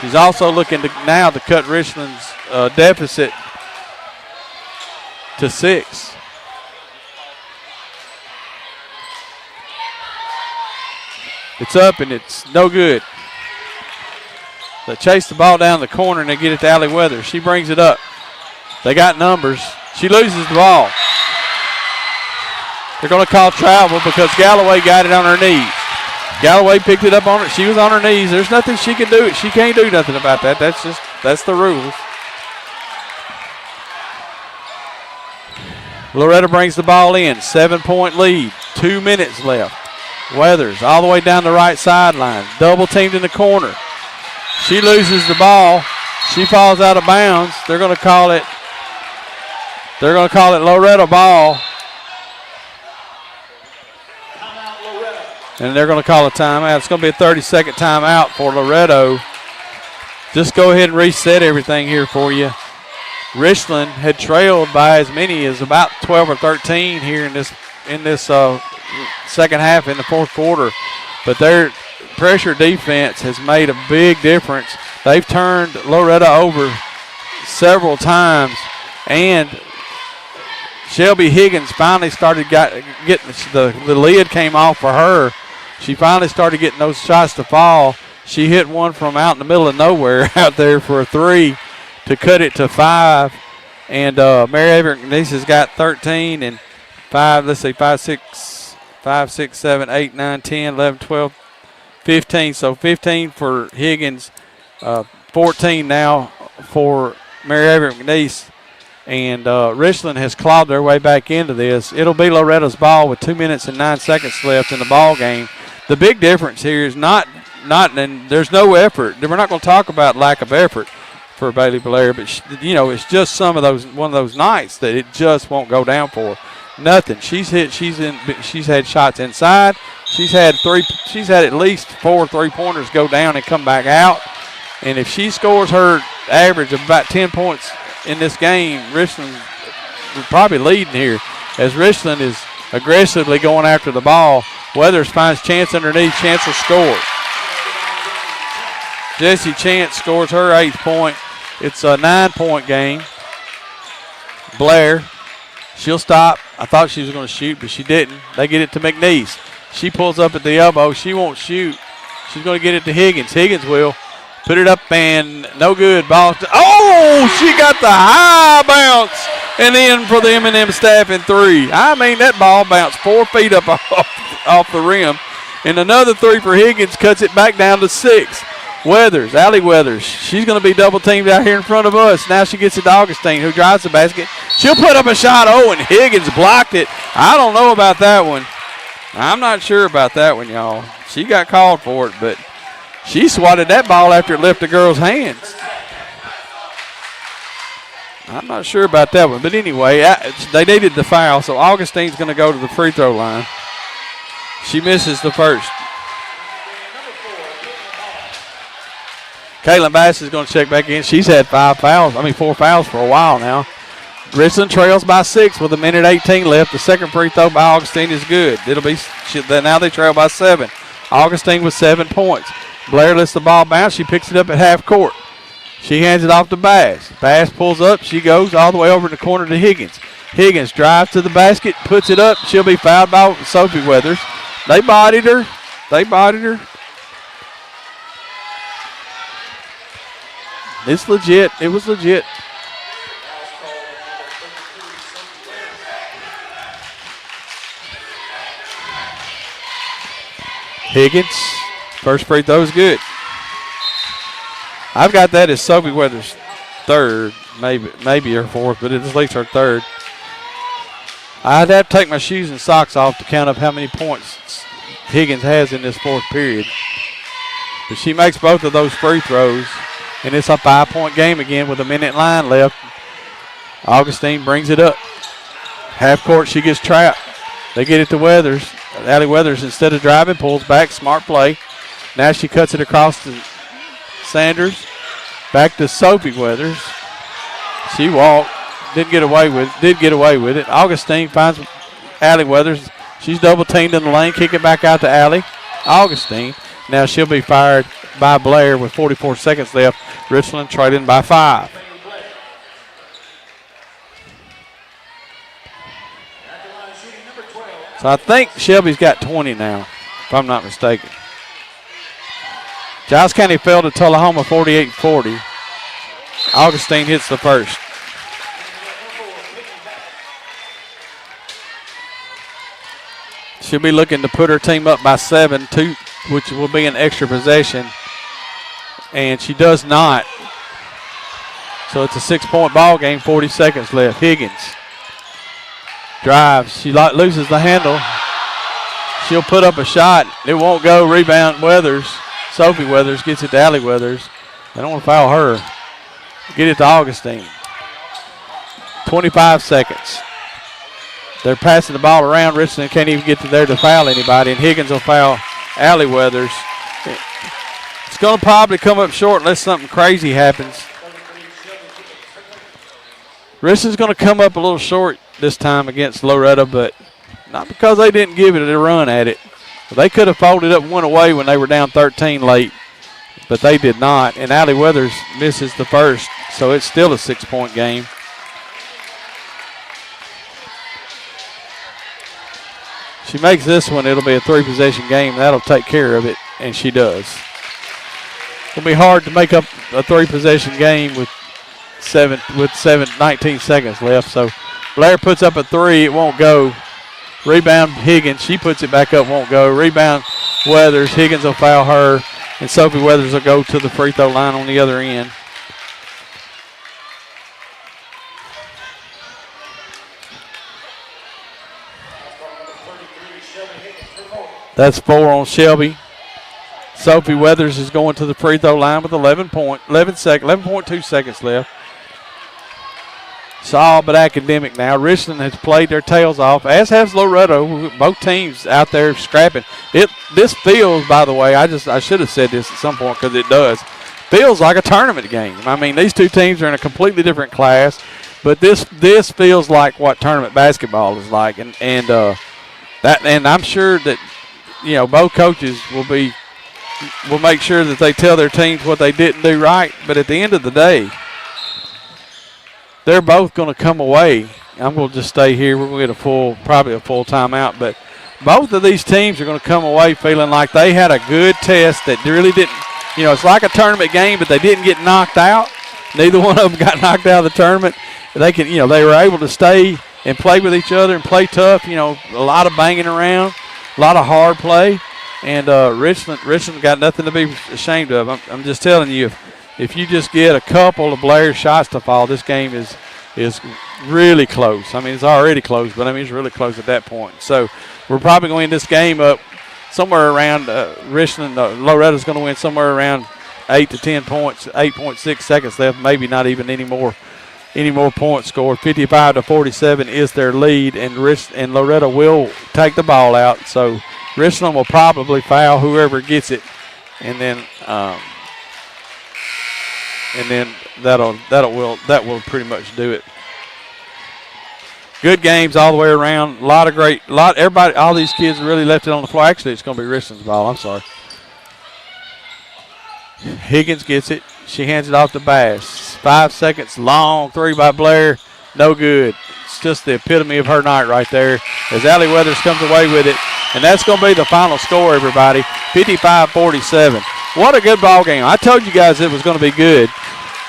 Speaker 1: She's also looking now to cut Richland's deficit to 6. It's up and it's no good. They chase the ball down the corner and they get it to Allie Weathers. She brings it up. They got numbers. She loses the ball. They're going to call travel because Galloway got it on her knees. Galloway picked it up on her. She was on her knees. There's nothing she can do. She can't do nothing about that. That's the rules. Loretto brings the ball in. 7-point lead. 2 minutes left. Weathers all the way down the right sideline. Double teamed in the corner. She loses the ball. She falls out of bounds. They're going to call it Loretto ball. And they're going to call a timeout. It's going to be a 30-second timeout for Loretto. Just go ahead and reset everything here for you. Richland had trailed by as many as about 12 or 13 here in this second half in the fourth quarter, but their pressure defense has made a big difference. They've turned Loretto over several times, and Shelby Higgins finally started getting the lid came off for her. She finally started getting those shots to fall. She hit one from out in the middle of nowhere out there for a 3 to cut it to 5, and Mary Avery McNeese has got 13 and 5. Let's see, 5, 6, 7, 8, 9, 10, 11, 12, 15. So 15 for Higgins, 14 now for Mary Avery McNeese. And Richland has clawed their way back into this. It'll be Loretto's ball with 2 minutes and 9 seconds left in the ball game. The big difference here is and there's no effort. We're not going to talk about lack of effort for Bailey Blair, but it's just one of those nights that it just won't go down for her. Nothing. She's had shots inside. She's had at least 4 3-pointers go down and come back out. And if she scores her average of about 10 points in this game, Richland will probably leading here as Richland is aggressively going after the ball. Weathers finds Chance underneath. Chance will score. Jessie Chance scores her 8th point. It's a 9-point game. Blair, she'll stop. I thought she was going to shoot, but she didn't. They get it to McNeese. She pulls up at the elbow. She won't shoot. She's going to get it to Higgins. Higgins will. Put it up and no good. Ball. Oh, she got the high bounce and in for the M&M Staffing 3. I mean, that ball bounced 4 feet up off the rim. And another 3 for Higgins cuts it back down to 6. Weathers, Allie Weathers, she's going to be double teamed out here in front of us. Now she gets it to Augustine, who drives the basket. She'll put up a shot. Oh, and Higgins blocked it. I don't know about that one. I'm not sure about that one, y'all. She got called for it, but she swatted that ball after it left the girl's hands. I'm not sure about that one. But anyway, they needed the foul, so Augustine's going to go to the free throw line. She misses the first. Caitlin Bass is going to check back in. She's had 4 fouls for a while now. Richland trails by 6 with 1:18 left. The second free throw by Augustine is good. Now they trail by 7. Augustine with 7 points. Blair lets the ball bounce. She picks it up at half court. She hands it off to Bass. Bass pulls up. She goes all the way over in the corner to Higgins. Higgins drives to the basket, puts it up. She'll be fouled by Sophie Weathers. They bodied her. It's legit. It was legit. Higgins, first free throw is good. I've got that as Sophie Weathers' third, maybe her fourth, but it's at least her third. I'd have to take my shoes and socks off to count up how many points Higgins has in this fourth period. But she makes both of those free throws, and it's a 5-point game again with 1:09 left. Augustine brings it up. Half court, she gets trapped. They get it to Weathers. Allie Weathers, instead of driving, pulls back. Smart play. Now she cuts it across to Sanders. Back to Sophie Weathers. She walked. Did get away with it. Augustine finds Allie Weathers. She's double teamed in the lane. Kick it back out to Allie. Augustine. Now she'll be fired by Blair with 44 seconds left. Richland trailing by 5. So I think Shelby's got 20 now, if I'm not mistaken. Giles County fell to Tullahoma 48-40. Augustine hits the first. She'll be looking to put her team up by 7, which will be an extra possession. And she does not. So it's a 6-point ball game, 40 seconds left. Higgins drives. She loses the handle. She'll put up a shot. It won't go. Rebound Weathers. Sophie Weathers gets it to Allie Weathers. They don't want to foul her. Get it to Augustine. 25 seconds. They're passing the ball around. Richland can't even get to there to foul anybody, and Higgins will foul Allie Weathers. It's going to probably come up short unless something crazy happens. Richland's going to come up a little short this time against Loretto, but not because they didn't give it a run at it. They could have folded up one away when they were down 13 late, but they did not. And Allie Weathers misses the first, so it's still a 6-point game. She makes this one, it'll be a 3-possession game. That'll take care of it, and she does. It'll be hard to make up a 3-possession game with 19 seconds left. So Blair puts up a 3, it won't go. Rebound Higgins, she puts it back up, won't go. Rebound Weathers, Higgins will foul her, and Sophie Weathers will go to the free throw line on the other end. That's 4 on Shelby. Sophie Weathers is going to the free throw line with 11.2 seconds left. It's all but academic now. Richland has played their tails off, as has Loretto. Both teams out there scrapping. This feels, by the way, I should have said this at some point because it does. Feels like a tournament game. I mean, these two teams are in a completely different class, but this feels like what tournament basketball is like, and I'm sure that both coaches will make sure that they tell their teams what they didn't do right. But at the end of the day, they're both going to come away. I'm going to just stay here. We're going to get probably a full timeout. But both of these teams are going to come away feeling like they had a good test that really it's like a tournament game, but they didn't get knocked out. Neither one of them got knocked out of the tournament. They they were able to stay and play with each other and play tough. A lot of banging around, a lot of hard play, and Richland got nothing to be ashamed of. I'm just telling you, if you just get a couple of Blair shots to fall, this game is really close. I mean, it's already close, but it's really close at that point. So we're probably going to end this game up somewhere around Richland. Loretto's going to win somewhere around 8 to 10 points, 8.6 seconds left, maybe not even any more points scored. 55-47 is their lead, and Loretto will take the ball out. So Richland will probably foul whoever gets it, and then that will pretty much do it. Good games all the way around. Everybody, all these kids really left it on the floor. Actually, it's going to be Richland's ball. I'm sorry. Higgins gets it. She hands it off to Bass. 5 seconds, long three by Blair. No good. It's just the epitome of her night right there as Allie Weathers comes away with it. And that's going to be the final score, everybody, 55-47. What a good ball game. I told you guys it was going to be good.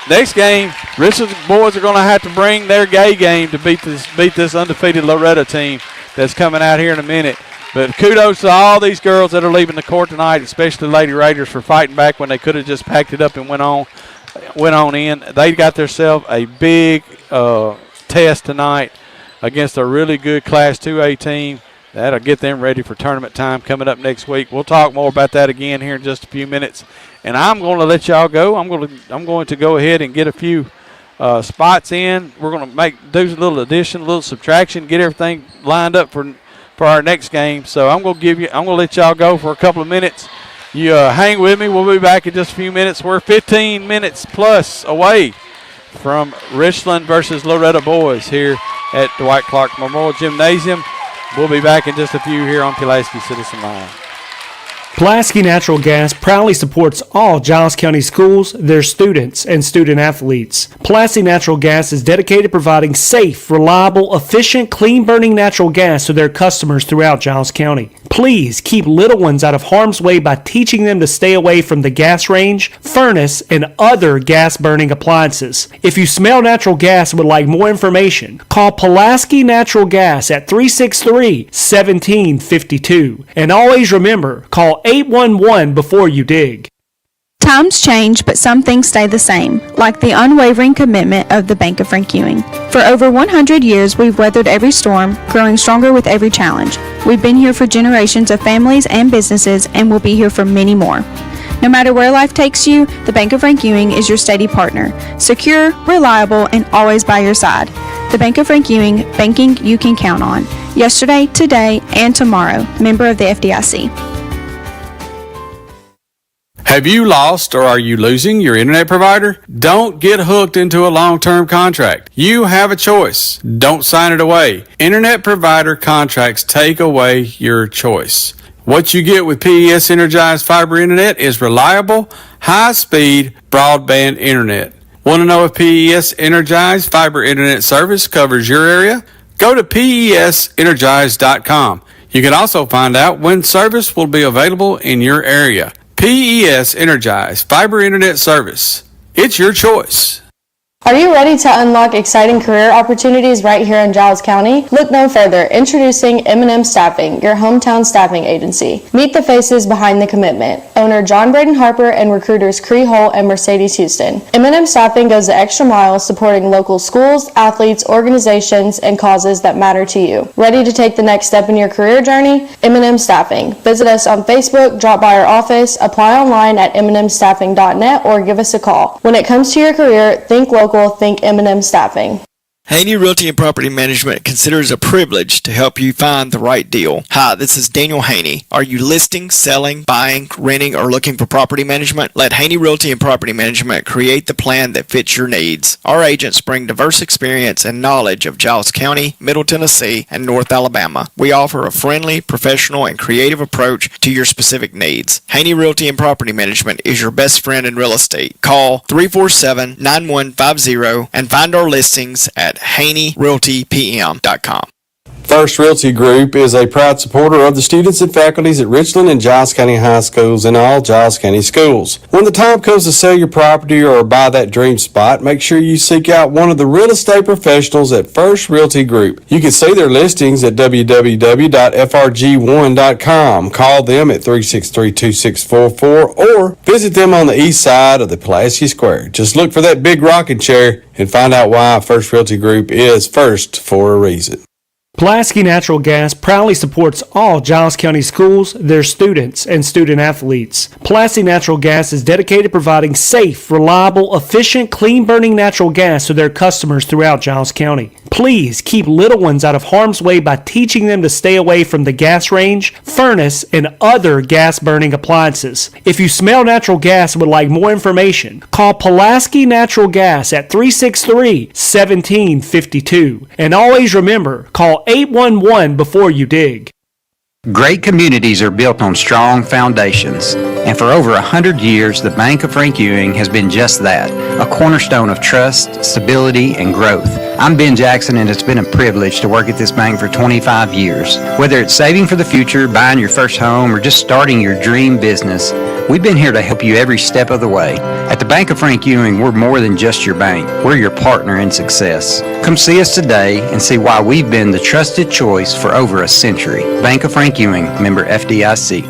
Speaker 1: Next game, Richland's boys are going to have to bring their gay game to beat this undefeated Loretto team that's coming out here in a minute. But kudos to all these girls that are leaving the court tonight, especially Lady Raiders, for fighting back when they could have just packed it up and went on in. They got themselves a big test tonight against a really good Class 2A team. That'll get them ready for tournament time coming up next week. We'll talk more about that again here in just a few minutes. And I'm going to let y'all go. I'm going to go ahead and get a few spots in. We're going to do a little addition, a little subtraction, get everything lined up for our next game. So I'm going to let y'all go for a couple of minutes. You hang with me. We'll be back in just a few minutes. We're 15 minutes plus away from Richland versus Loretto boys here at Dwight Clark Memorial Gymnasium. We'll be back in just a few here on Pulaski Citizen Line.
Speaker 6: Pulaski Natural Gas proudly supports all Giles County schools, their students, and student athletes. Pulaski Natural Gas is dedicated to providing safe, reliable, efficient, clean-burning natural gas to their customers throughout Giles County. Please keep little ones out of harm's way by teaching them to stay away from the gas range, furnace, and other gas-burning appliances. If you smell natural gas and would like more information, call Pulaski Natural Gas at 363-1752. And always remember, call 811 before you dig.
Speaker 5: Times change, but some things stay the same, like the unwavering commitment of the Bank of Frank Ewing. For over 100 years, we've weathered every storm, growing stronger with every challenge. We've been here for generations of families and businesses, and we'll be here for many more. No matter where life takes you, the Bank of Frank Ewing is your steady partner, secure, reliable, and always by your side. The Bank of Frank Ewing, banking you can count on. Yesterday, today, and tomorrow. Member of the FDIC.
Speaker 3: Have you lost or are you losing your internet provider? Don't get hooked into a long-term contract. You have a choice. Don't sign it away. Internet provider contracts take away your choice. What you get with PES Energized Fiber Internet is reliable, high-speed broadband internet. Want to know if PES Energized Fiber Internet service covers your area? Go to PESEnergized.com. You can also find out when service will be available in your area. PES Energized Fiber Internet Service. It's your choice.
Speaker 4: Are you ready to unlock exciting career opportunities right here in Giles County? Look no further. Introducing M&M Staffing, your hometown staffing agency. Meet the faces behind the commitment. Owner John Braden Harper and recruiters Cree Holt and Mercedes Houston. M&M Staffing goes the extra mile supporting local schools, athletes, organizations, and causes that matter to you. Ready to take the next step in your career journey? M&M Staffing. Visit us on Facebook, drop by our office, apply online at mnmstaffing.net, or give us a call. When it comes to your career, think local. Think M&M Staffing.
Speaker 2: Haney Realty and Property Management considers it a privilege to help you find the right deal. Hi, this is Daniel Haney. Are you listing, selling, buying, renting, or looking for property management? Let Haney Realty and Property Management create the plan that fits your needs. Our agents bring diverse experience and knowledge of Giles County, Middle Tennessee, and North Alabama. We offer a friendly, professional, and creative approach to your specific needs. Haney Realty and Property Management is your best friend in real estate. Call 347-9150 and find our listings at HaneyRealtyPM.com.
Speaker 8: First Realty Group is a proud supporter of the students and faculties at Richland and Giles County High Schools and all Giles County schools. When the time comes to sell your property or buy that dream spot, make sure you seek out one of the real estate professionals at First Realty Group. You can see their listings at www.frg1.com. Call them at 363-2644 or visit them on the east side of the Pulaski Square. Just look for that big rocking chair and find out why First Realty Group is first for a reason.
Speaker 6: Pulaski Natural Gas proudly supports all Giles County schools, their students, and student athletes. Pulaski Natural Gas is dedicated to providing safe, reliable, efficient, clean-burning natural gas to their customers throughout Giles County. Please keep little ones out of harm's way by teaching them to stay away from the gas range, furnace, and other gas-burning appliances. If you smell natural gas and would like more information, call Pulaski Natural Gas at 363-1752. And always remember, call 811 before you dig.
Speaker 7: Great communities are built on strong foundations, and for over 100 years, the Bank of Frank Ewing has been just that, a cornerstone of trust, stability, and growth. I'm Ben Jackson, and it's been a privilege to work at this bank for 25 years. Whether it's saving for the future, buying your first home, or just starting your dream business, we've been here to help you every step of the way. At the Bank of Frank Ewing, we're more than just your bank. We're your partner in success. Come see us today and see why we've been the trusted choice for over a century. Bank of Frank Ewing, member FDIC.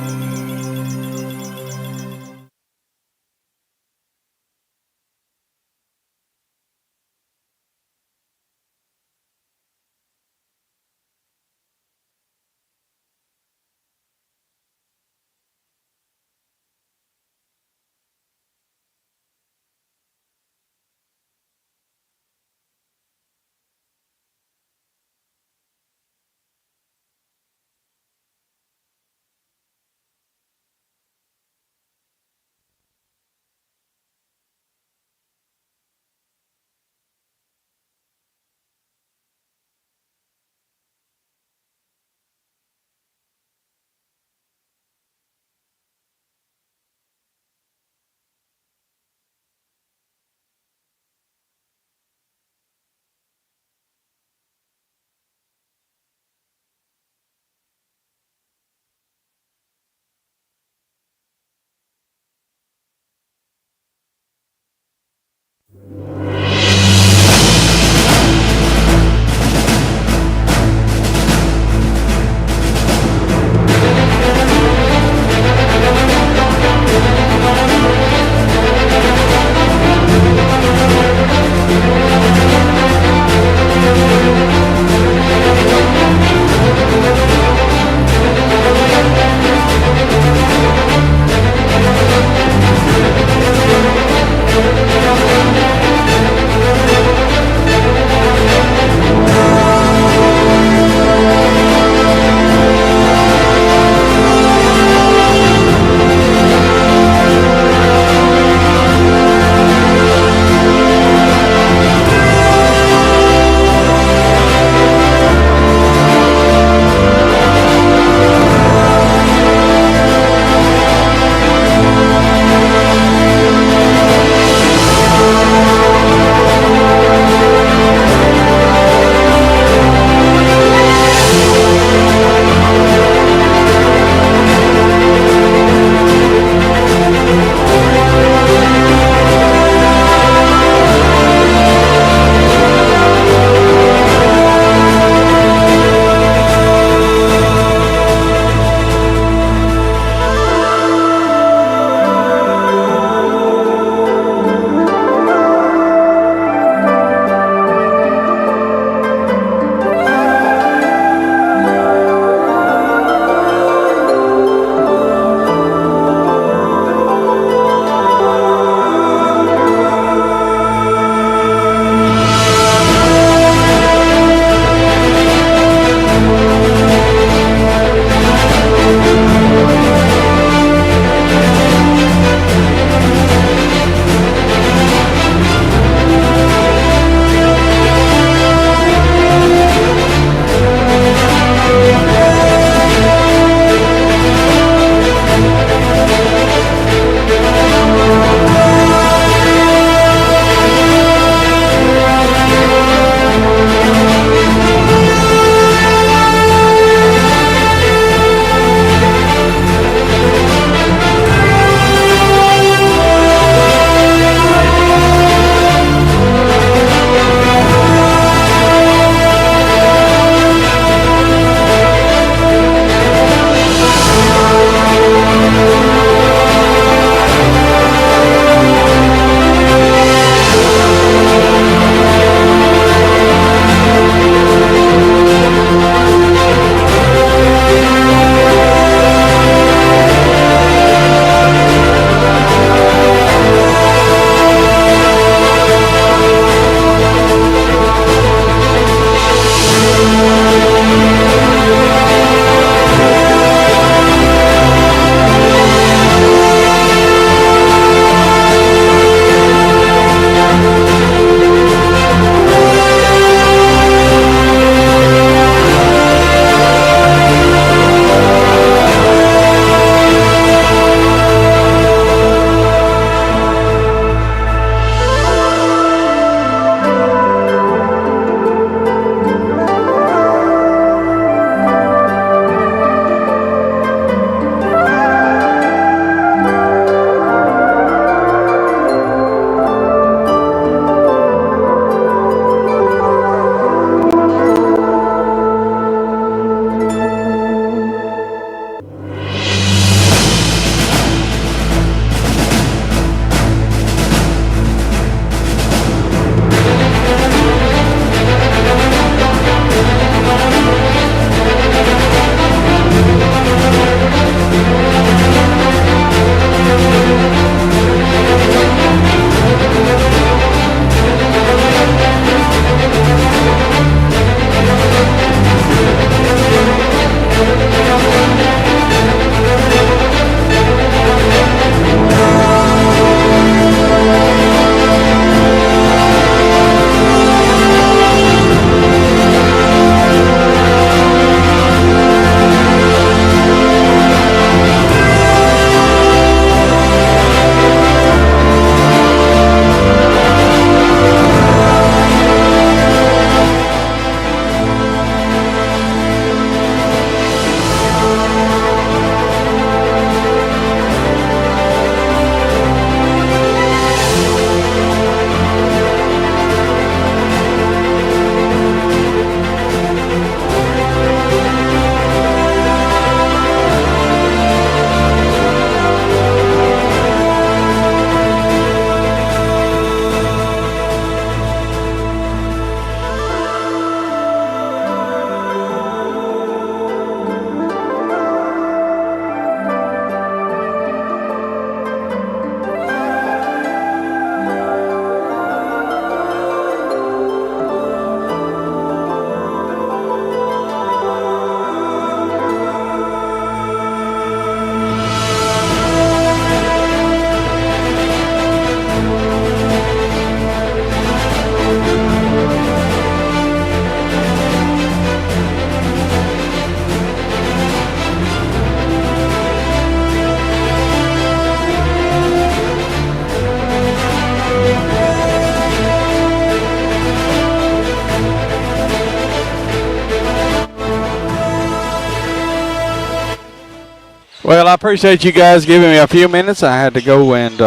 Speaker 1: Well, I appreciate you guys giving me a few minutes. I had to go and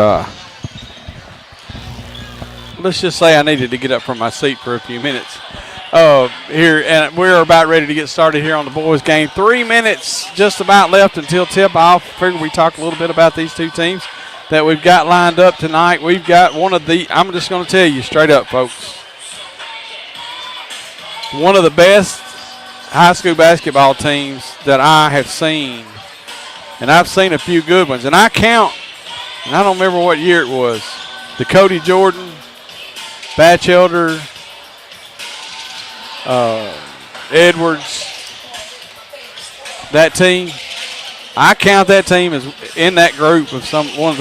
Speaker 1: let's just say I needed to get up from my seat for a few minutes here, and we're about ready to get started here on the boys' game. 3 minutes just about left until tip-off. Figured we talk a little bit about these two teams that we've got lined up tonight. We've got one of the, I'm just going to tell you straight up, folks, one of the best high school basketball teams that I have seen. And I've seen a few good ones. And I count, and I don't remember what year it was, the Cody Jordan, Batchelder, Edwards, that team. I count that team as in that group of some of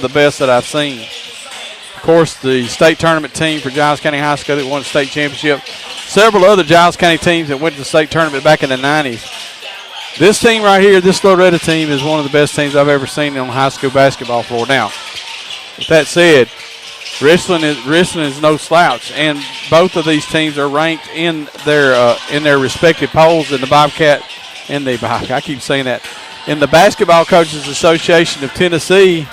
Speaker 1: the best that I've seen. Of course, the state tournament team for Giles County High School that won the state championship. Several other Giles County teams that went to the state tournament back in the 90s. This team right here, this Loretto team, is one of the best teams I've ever seen on the high school basketball floor. Now, with that said, Richland is no slouch, and both of these teams are ranked in their respective polls in the Bobcat in the I keep saying that in the Basketball Coaches Association of Tennessee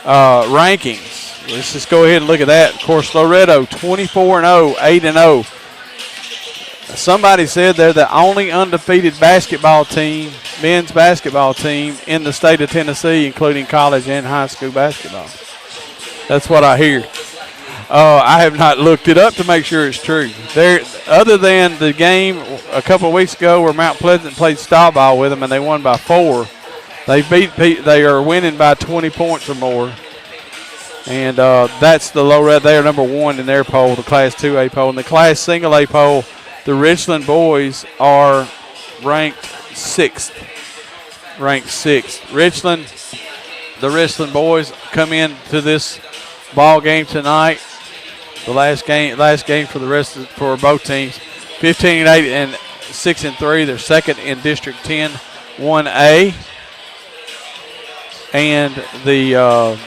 Speaker 1: rankings. Let's just go ahead and look at that. Of course, Loretto 24-0, 8-0. Somebody said they're the only undefeated basketball team, men's basketball team in the state of Tennessee, including college and high school basketball. That's what I hear. I have not looked it up to make sure it's true. Other than the game a couple of weeks ago where Mount Pleasant played style ball with them and they won by 4, they are winning by 20 points or more. And that's the Loretto. They are number 1 in their poll, the Class 2A poll. In the Class Single A poll, the Richland boys are ranked 6th. Richland, the Richland boys come into this ball game tonight. The last game for for both teams. 15-8 and 6-3. They're second in District 10, 1A. And the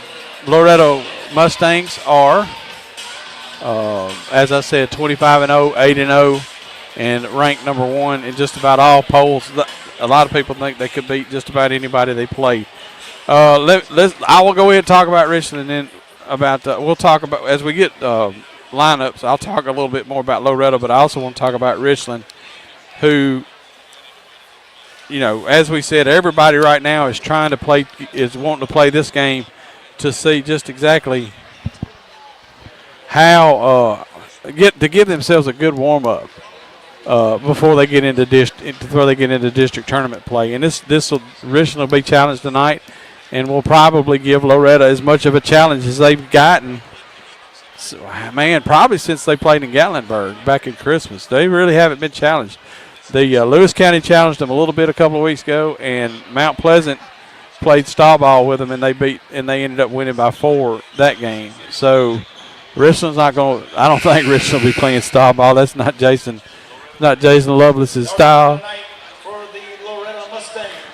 Speaker 1: Loretto Mustangs are, as I said, 25-0, 8-0. And ranked number 1 in just about all polls. A lot of people think they could beat just about anybody they play. I will go ahead and talk about Richland, and then we'll talk about as we get lineups. I'll talk a little bit more about Loretto, but I also want to talk about Richland, who, as we said, everybody right now is wanting to play this game to see just exactly how to give themselves a good warm up. Before they get into district tournament play, and Richland will be challenged tonight, and will probably give Loretto as much of a challenge as they've gotten. So, probably since they played in Gatlinburg back in Christmas, they really haven't been challenged. The Lewis County challenged them a little bit a couple of weeks ago, and Mount Pleasant played stall ball with them, and they ended up winning by 4 that game. So Richland's not going. I don't think Richland will be playing stall ball. That's not Jason Lovelace's style.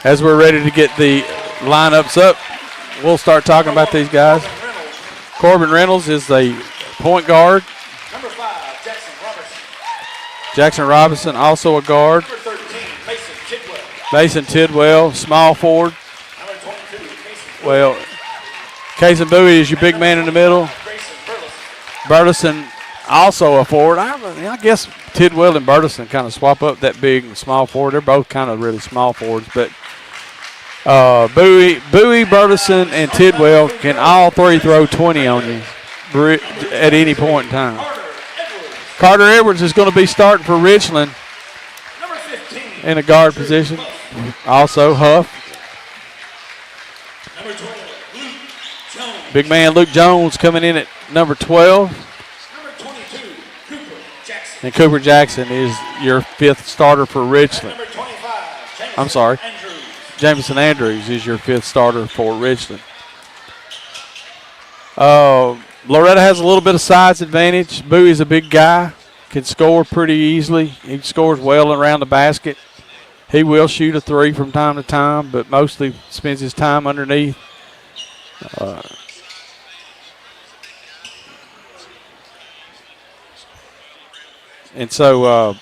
Speaker 1: As we're ready to get the lineups up, we'll start talking about these guys. Corbin Reynolds is the point guard.
Speaker 9: Number 5,
Speaker 1: Jackson Robinson, also a guard.
Speaker 9: Number 13,
Speaker 1: Mason Tidwell, small forward.
Speaker 9: Number 22,
Speaker 1: Well, Casey Bowie is your big man in the middle. Burleson, also a forward. I guess Tidwell and Burleson kind of swap up that big and small forward. They're both kind of really small forwards, but Bowie, Burleson, and Tidwell can all three throw 20 on you at any point in time. Carter Edwards is going to be starting for Richland in a guard position. Also Huff. Big man Luke Jones coming in at number 12. And Cooper Jackson is your 5th starter for Richland. I'm sorry. Jameson Andrews is your 5th starter for Richland. Loretto has a little bit of size advantage. Bowie's a big guy, can score pretty easily. He scores well around the basket. He will shoot a 3 from time to time, but mostly spends his time underneath. And so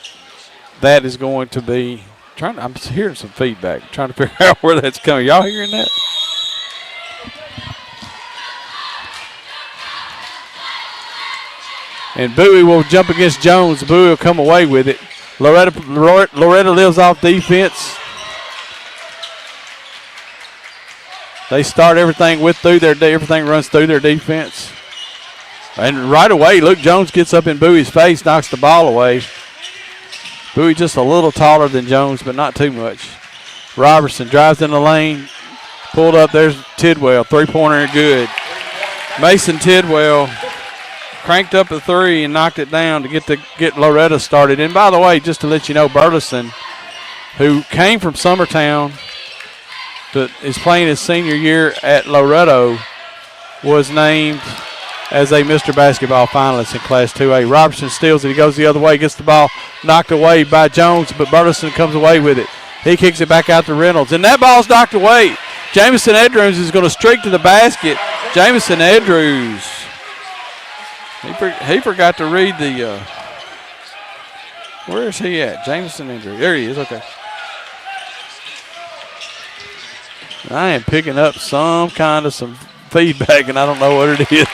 Speaker 1: that is going to be I'm hearing some feedback. Trying to figure out where that's coming. Y'all hearing that? And Bowie will jump against Jones. Bowie will come away with it. Loretto lives off defense. They start everything everything runs through their defense. And right away, Luke Jones gets up in Bowie's face, knocks the ball away. Bowie just a little taller than Jones, but not too much. Robertson drives in the lane. Pulled up. There's Tidwell. Three-pointer good. Mason Tidwell cranked up a three and knocked it down to get Loretto started. And by the way, just to let you know, Burleson, who came from Summertown, but is playing his senior year at Loretto, was named as a Mr. Basketball finalist in Class 2A. Robertson steals it. He goes the other way, gets the ball knocked away by Jones, but Burleson comes away with it. He kicks it back out to Reynolds, and that ball's knocked away. Jamison Edrews is going to streak to the basket. Jamison Edrews. He forgot to read the where is he at? Jamison Edrews. There he is. Okay. I am picking up some feedback, and I don't know what it is.